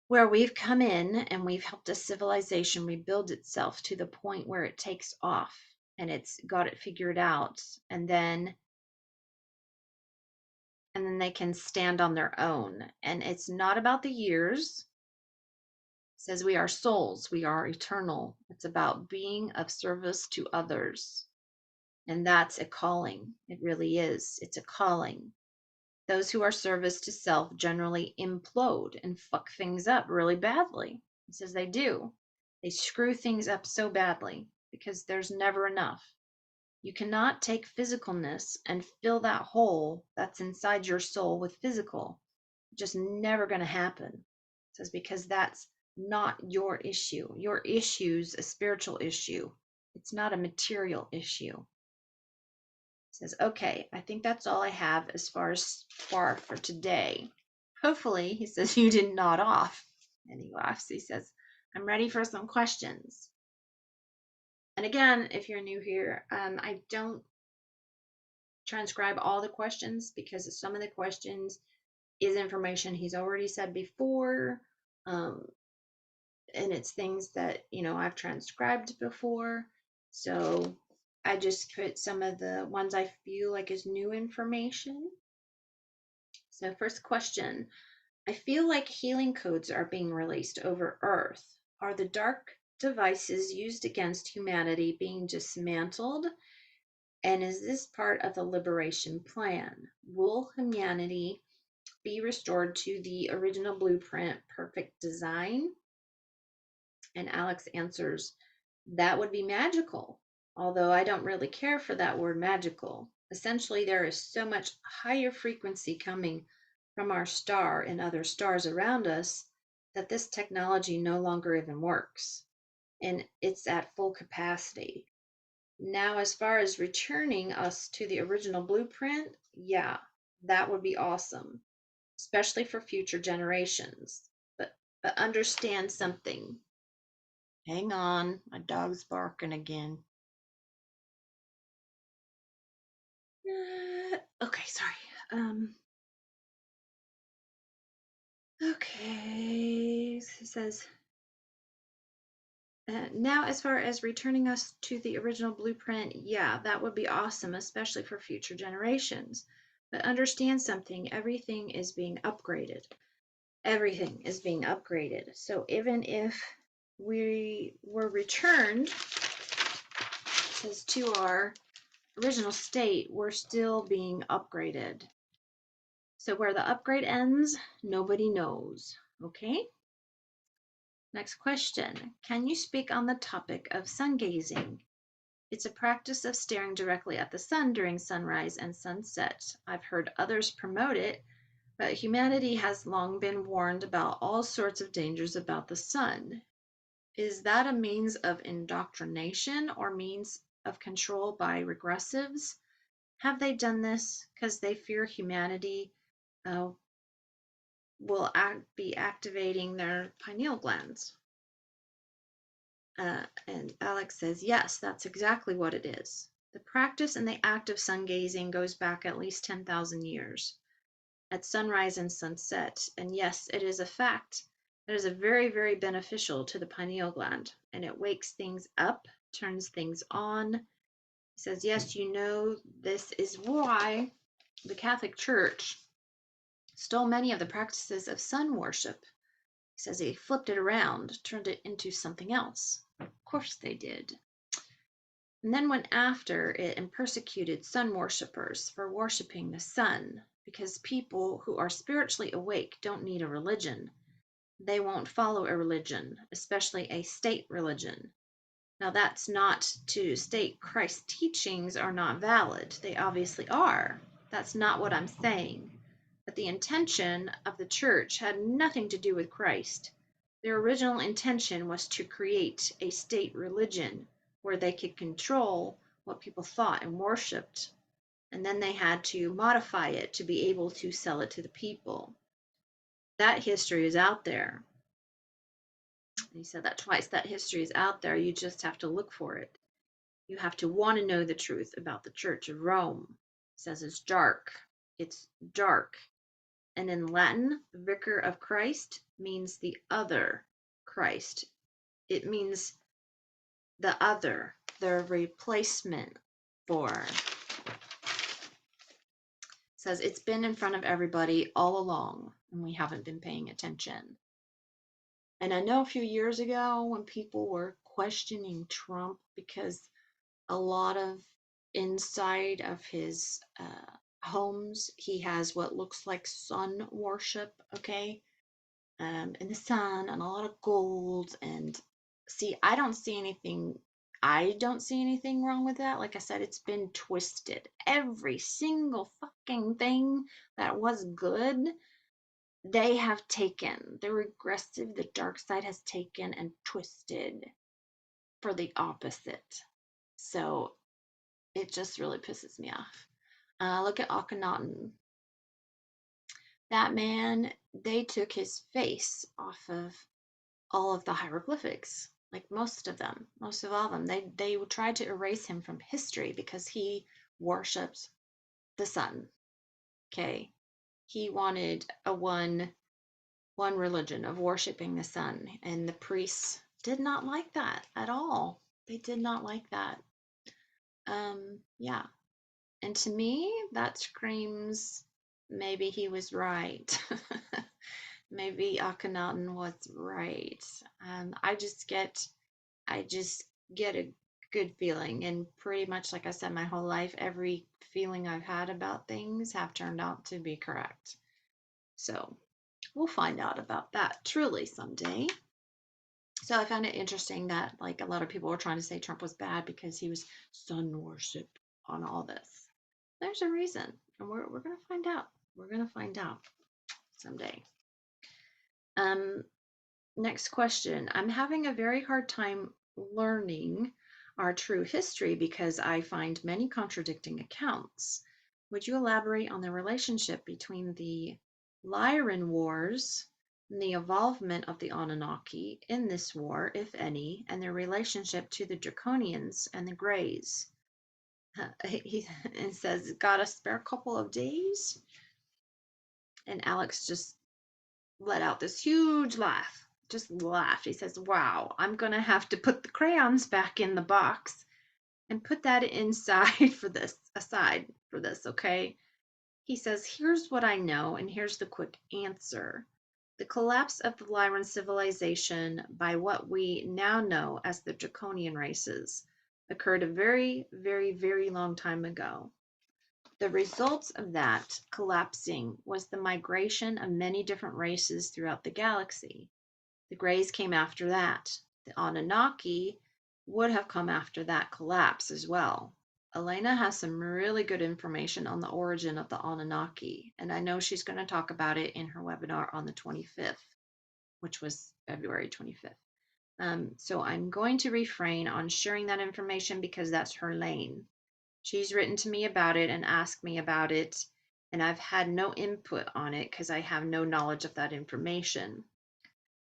where we've come in and we've helped a civilization rebuild itself to the point where it takes off and it's got it figured out, and then they can stand on their own. And it's not about the years. It says we are souls, we are eternal. It's about being of service to others. And that's a calling. It really is. It's a calling. Those who are service to self generally implode and fuck things up really badly. It says they do. They screw things up so badly because there's never enough. You cannot take physicalness and fill that hole that's inside your soul with physical. Just never going to happen. It says because that's not your issue. Your issue's a spiritual issue. It's not a material issue. Says, okay, I think that's all I have as far for today. Hopefully, he says, you didn't nod off. And he laughs. He says, I'm ready for some questions. And again, if you're new here, I don't transcribe all the questions because some of the questions is information he's already said before. And it's things that, I've transcribed before. So I just put some of the ones I feel like is new information. So first question, I feel like healing codes are being released over Earth. Are the dark devices used against humanity being dismantled? And is this part of the liberation plan? Will humanity be restored to the original blueprint, perfect design? And Alex answers, that would be magical, although I don't really care for that word magical. Essentially, there is so much higher frequency coming from our star and other stars around us that this technology no longer even works. And it's at full capacity. Now, as far as returning us to the original blueprint, yeah, that would be awesome, especially for future generations. But understand something. Hang on, my dog's barking again. Okay, sorry. Okay, it says, now as far as returning us to the original blueprint, yeah, that would be awesome, especially for future generations. But understand something, everything is being upgraded. Everything is being upgraded. So even if we were returned, it says, to our original state, we're still being upgraded. So where the upgrade ends, nobody knows. Okay? Next question. Can you speak on the topic of sun gazing? It's a practice of staring directly at the sun during sunrise and sunset. I've heard others promote it, but humanity has long been warned about all sorts of dangers about the sun. Is that a means of indoctrination or means of control by regressives? Have they done this because they fear humanity uh, will be activating their pineal glands? And Alex says, yes, that's exactly what it is. The practice and the act of sun gazing goes back at least 10,000 years at sunrise and sunset. And yes, it is a fact that is a very, very beneficial to the pineal gland, and it wakes things up, turns things on. He says, yes, you know, this is why the Catholic Church stole many of the practices of sun worship. He says they flipped it around, turned it into something else. Of course they did. And then went after it and persecuted sun worshippers for worshiping the sun, because people who are spiritually awake don't need a religion. They won't follow a religion, especially a state religion. Now, that's not to state Christ's teachings are not valid. They obviously are. That's not what I'm saying. But the intention of the church had nothing to do with Christ. Their original intention was to create a state religion where they could control what people thought and worshiped. And then they had to modify it to be able to sell it to the people. That history is out there. He said that twice. That history is out there. You just have to look for it. You have to want to know the truth about the Church of Rome. It says it's dark. It's dark. And in Latin, vicar of Christ means the other Christ. It means the other, the replacement for. It says it's been in front of everybody all along, and we haven't been paying attention. And I know a few years ago when people were questioning Trump because a lot of inside of his homes, he has what looks like sun worship, okay? In the sun and a lot of gold. And see, I don't see anything wrong with that. Like I said, it's been twisted. Every single fucking thing that was good, they have taken. The regressive, the dark side has taken and twisted for the opposite. So it just really pisses me off. Look at Akhenaten. That man, they took his face off of all of the hieroglyphics, like most of them, most of all of them. They tried to erase him from history because he worshipped the sun. Okay, he wanted a one religion of worshiping the sun, and the priests did not like that at all. They did not like that. Yeah. And to me, that screams maybe he was right. Maybe Akhenaten was right. I just get a good feeling, and pretty much like I said, my whole life, every feeling I've had about things have turned out to be correct. So we'll find out about that truly someday. So I found it interesting that like a lot of people were trying to say Trump was bad because he was sun worship on all this. There's a reason, and we're gonna find out. We're gonna find out someday. Um, Next question. I'm having a very hard time learning our true history because I find many contradicting accounts. Would you elaborate on the relationship between the Lyran Wars and the involvement of the Anunnaki in this war, if any, and their relationship to the Draconians and the Greys? He it says, got a spare couple of days? And Alex just let out this huge laugh. Just laughed. He says, wow, I'm going to have to put the crayons back in the box and put that inside for this, aside for this, okay? He says, here's what I know, and here's the quick answer. The collapse of the Lyran civilization by what we now know as the Draconian races occurred a very, very, very long time ago. The result of that collapsing was the migration of many different races throughout the galaxy. The Greys came after that. The Anunnaki would have come after that collapse as well. Elena has some really good information on the origin of the Anunnaki, and I know she's going to talk about it in her webinar on the 25th, which was February 25th. So I'm going to refrain on sharing that information because that's her lane. She's written to me about it and asked me about it, and I've had no input on it because I have no knowledge of that information.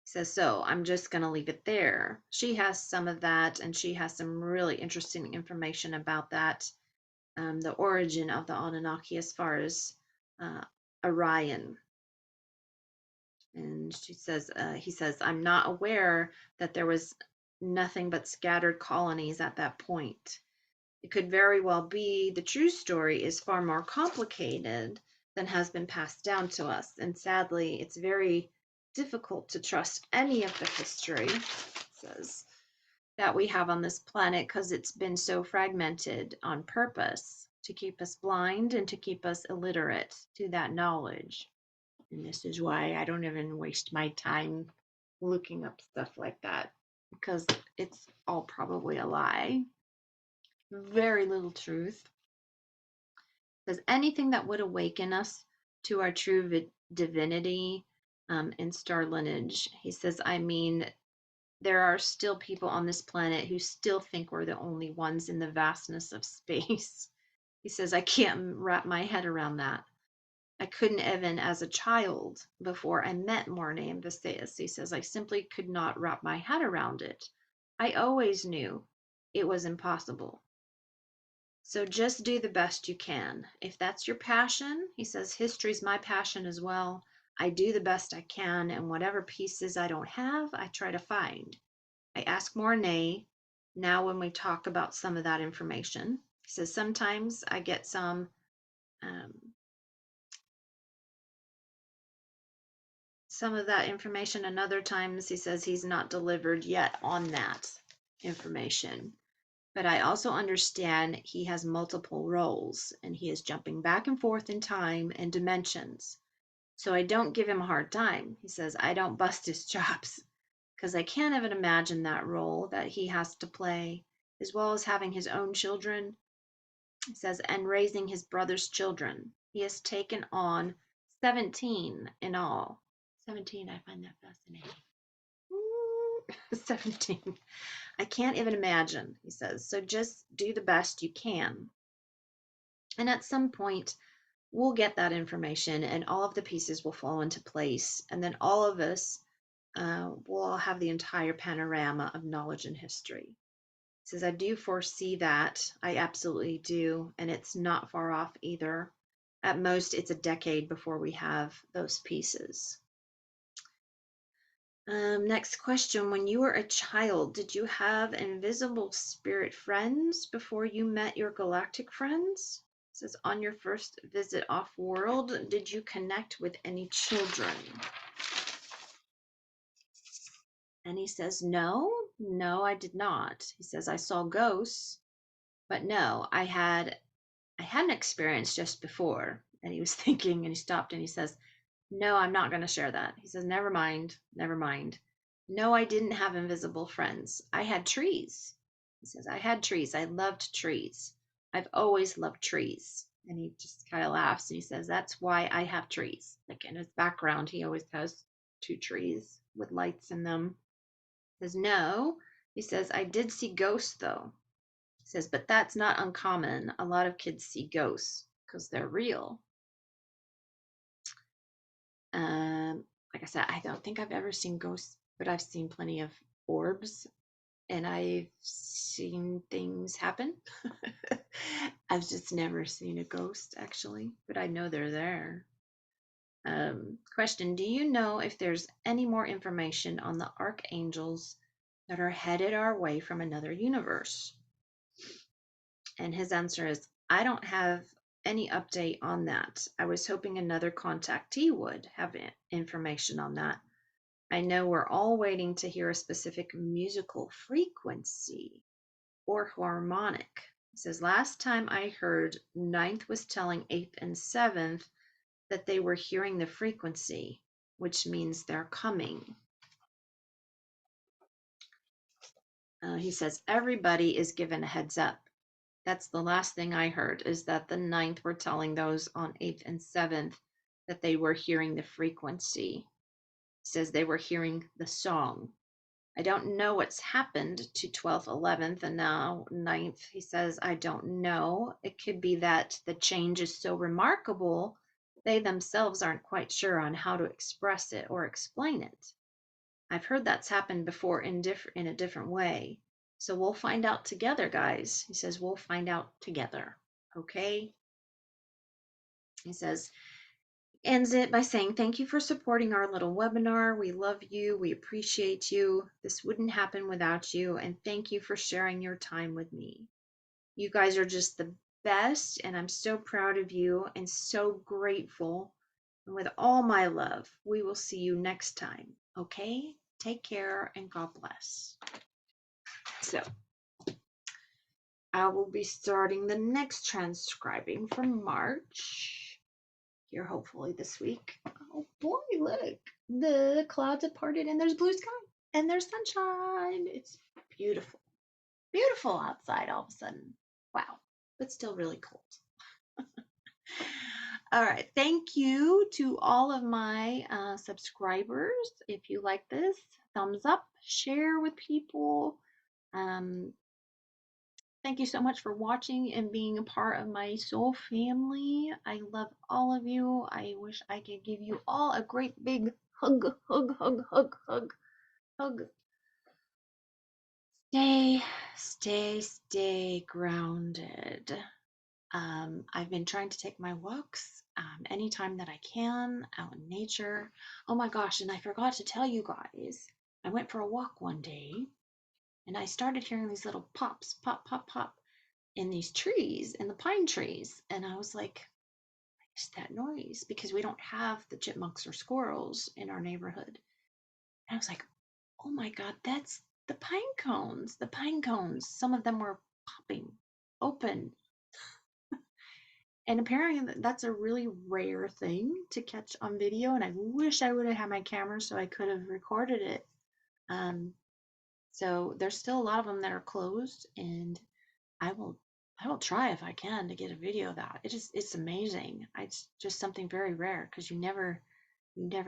He says, so I'm just going to leave it there. She has some of that, and she has some really interesting information about that, the origin of the Anunnaki as far as Orion. And she says, he says, I'm not aware that there was nothing but scattered colonies at that point. It could very well be the true story is far more complicated than has been passed down to us. And sadly, it's very difficult to trust any of the history, says, that we have on this planet because it's been so fragmented on purpose to keep us blind and to keep us illiterate to that knowledge. And this is why I don't even waste my time looking up stuff like that because it's all probably a lie. Very little truth. Says anything that would awaken us to our true divinity and star lineage. He says, I mean, there are still people on this planet who still think we're the only ones in the vastness of space. He says, I can't wrap my head around that. I couldn't even as a child before I met Morne and Visayas. He says, I simply could not wrap my head around it. I always knew it was impossible. So just do the best you can. If that's your passion, he says, history's my passion as well. I do the best I can, and whatever pieces I don't have, I try to find. I ask Mornay now when we talk about some of that information. He says, sometimes I get some of that information, and other times he says he's not delivered yet on that information. But I also understand he has multiple roles and he is jumping back and forth in time and dimensions. So I don't give him a hard time. He says, I don't bust his chops because I can't even imagine that role that he has to play, as well as having his own children. He says, and raising his brother's children. He has taken on 17 in all. 17, I find that fascinating. 17. I can't even imagine, he says. So just do the best you can. And at some point, we'll get that information and all of the pieces will fall into place. And then all of us will all have the entire panorama of knowledge and history. He says, I do foresee that. I absolutely do. And it's not far off either. At most, it's a decade before we have those pieces. Next question. When you were a child, did you have invisible spirit friends before you met your galactic friends? It says, on your first visit off-world, did you connect with any children? And he says, no, I did not. He says, I saw ghosts, but no, I had an experience just before. And he was thinking, and he stopped and he says, no, I'm not going to share that. He says, never mind, never mind. No, I didn't have invisible friends. I had trees. He says, I had trees. I loved trees. I've always loved trees. And he just kind of laughs and he says, that's why I have trees. Like in his background, he always has two trees with lights in them. He says, no. He says, I did see ghosts though. He says, but that's not uncommon. A lot of kids see ghosts because they're real. Like I said, I don't think I've ever seen ghosts, but I've seen plenty of orbs and I've seen things happen. I've just never seen a ghost actually, but I know they're there. Question, do you know if there's any more information on the archangels that are headed our way from another universe? And his answer is, I don't have any update on that. I was hoping another contactee would have information on that. I know we're all waiting to hear a specific musical frequency or harmonic. It says, last time I heard, ninth was telling eighth and seventh that they were hearing the frequency, which means they're coming. He says, everybody is given a heads up. That's the last thing I heard, is that the ninth were telling those on eighth and seventh that they were hearing the frequency. He says they were hearing the song. I don't know what's happened to 12th, 11th, and now ninth. He says, I don't know. It could be that the change is so remarkable, they themselves aren't quite sure on how to express it or explain it. I've heard that's happened before in a different way. So we'll find out together, guys. He says, we'll find out together. Okay. He says, ends it by saying, thank you for supporting our little webinar. We love you. We appreciate you. This wouldn't happen without you. And thank you for sharing your time with me. You guys are just the best. And I'm so proud of you and so grateful. And with all my love, we will see you next time. Okay? Take care and God bless. So I will be starting the next transcribing for March here, hopefully this week. Oh boy, look, the clouds have parted and there's blue sky and there's sunshine. It's beautiful, beautiful outside all of a sudden. Wow, but still really cold. All right, thank you to all of my subscribers. If you like this, thumbs up, share with people. Thank you so much for watching and being a part of my soul family. I love all of you. I wish I could give you all a great big hug, hug, hug, hug, hug, hug. Stay grounded. I've been trying to take my walks anytime that I can out in nature. Oh my gosh, and I forgot to tell you guys, I went for a walk one day and I started hearing these little pops, pop, pop, pop in these trees, in the pine trees. And I was like, what is that noise? Because we don't have the chipmunks or squirrels in our neighborhood. And I was like, oh my God, that's the pine cones. The pine cones. Some of them were popping open. And apparently that's a really rare thing to catch on video. And I wish I would have had my camera so I could have recorded it. So there's still a lot of them that are closed, and I will try if I can to get a video of that. It's amazing. It's just something very rare because you never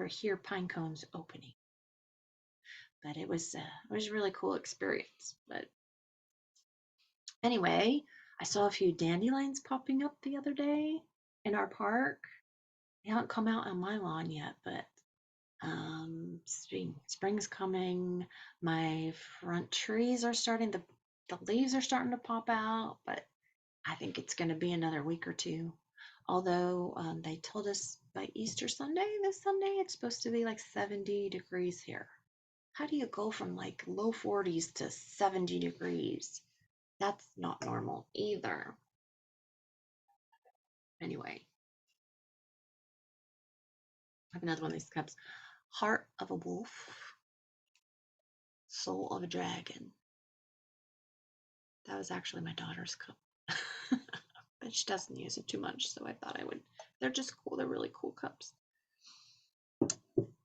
hear pine cones opening. But it was a really cool experience. But anyway, I saw a few dandelions popping up the other day in our park. They haven't come out on my lawn yet, but spring's coming. My front trees are starting the leaves are starting to pop out, but I think it's going to be another week or two. Although they told us by Easter Sunday, this Sunday, it's supposed to be like 70 degrees here. How do you go from like low 40s to 70 degrees? That's not normal either. Anyway, I have another one of these cups. Heart of a wolf, soul of a dragon. That was actually my daughter's cup. But she doesn't use it too much, so I thought I would. They're just cool. They're really cool cups.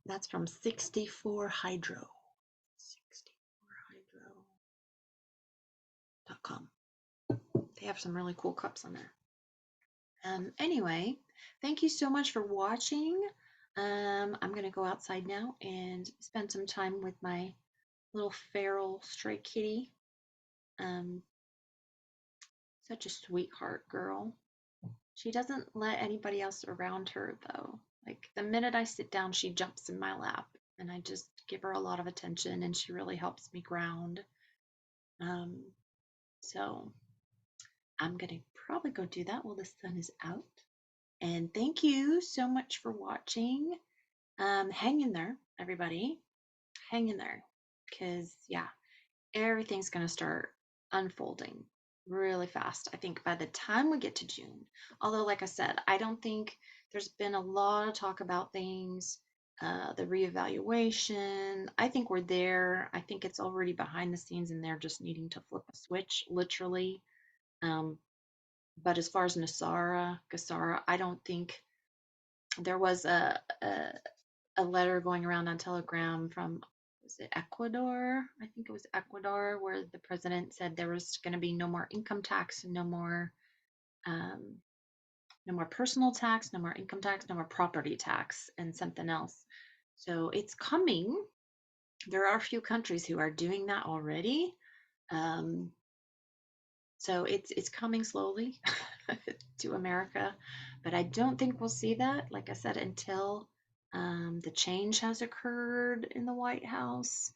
That's from 64 Hydro. 64hydro.com. They have some really cool cups on there. Anyway, thank you so much for watching. I'm going to go outside now and spend some time with my little feral stray kitty. Such a sweetheart girl. She doesn't let anybody else around her, though. Like, the minute I sit down, she jumps in my lap, and I just give her a lot of attention, and she really helps me ground. So I'm going to probably go do that while the sun is out. And thank you so much for watching. Hang in there, everybody. Hang in there. Because, yeah, everything's going to start unfolding really fast. I think by the time we get to June, although, like I said, I don't think there's been a lot of talk about things, the reevaluation. I think we're there. I think it's already behind the scenes and they're just needing to flip a switch, literally. But as far as Gasara, I don't think there was a letter going around on Telegram from, was it Ecuador? I think it was Ecuador, where the president said there was going to be no more income tax, no more personal tax, no more income tax, no more property tax, and something else. So it's coming. There are a few countries who are doing that already. So it's coming slowly to America, but I don't think we'll see that, like I said, until the change has occurred in the White House.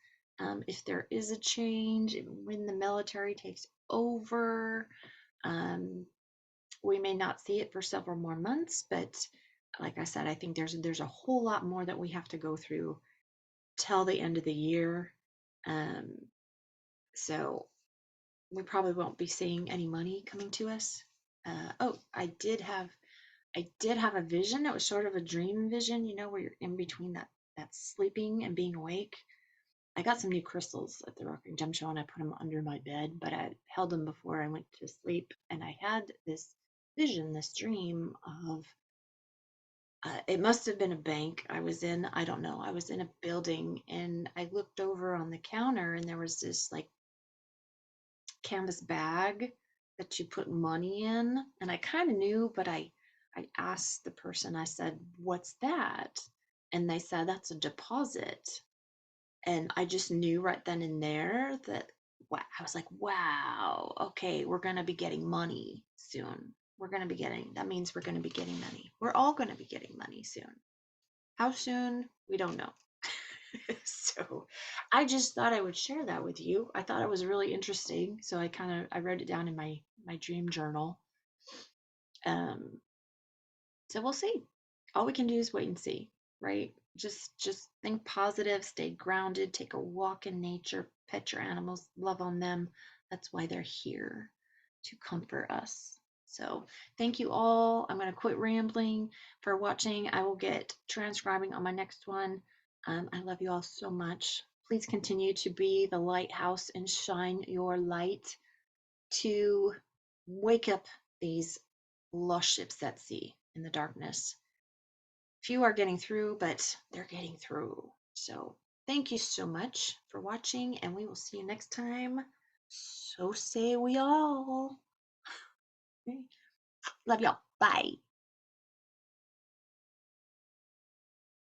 If there is a change, when the military takes over, we may not see it for several more months, but like I said, I think there's a whole lot more that we have to go through till the end of the year. So we probably won't be seeing any money coming to us. Oh, I did have a vision. It was sort of a dream vision, where you're in between that sleeping and being awake. I got some new crystals at the Rock and Gem Show and I put them under my bed, but I held them before I went to sleep, and I had this vision, this dream of it must have been a bank I was in. I don't know. I was in a building and I looked over on the counter and there was this like canvas bag that you put money in, and I kind of knew, but I asked the person, I said, what's that? And they said, that's a deposit. And I just knew right then and there that, wow, I was like, wow, okay, we're going to be getting money soon. That means we're going to be getting money. We're all going to be getting money soon. How soon? We don't know. So I just thought I would share that with you. I thought it was really interesting. So I wrote it down in my dream journal. So we'll see. All we can do is wait and see, right? Just think positive, stay grounded, take a walk in nature, pet your animals, love on them. That's why they're here, to comfort us. So thank you all. I'm going to quit rambling for watching. I will get transcribing on my next one. I love you all so much. Please continue to be the lighthouse and shine your light to wake up these lost ships at sea in the darkness. Few are getting through, but they're getting through. So thank you so much for watching, and we will see you next time. So say we all. Love y'all. Bye.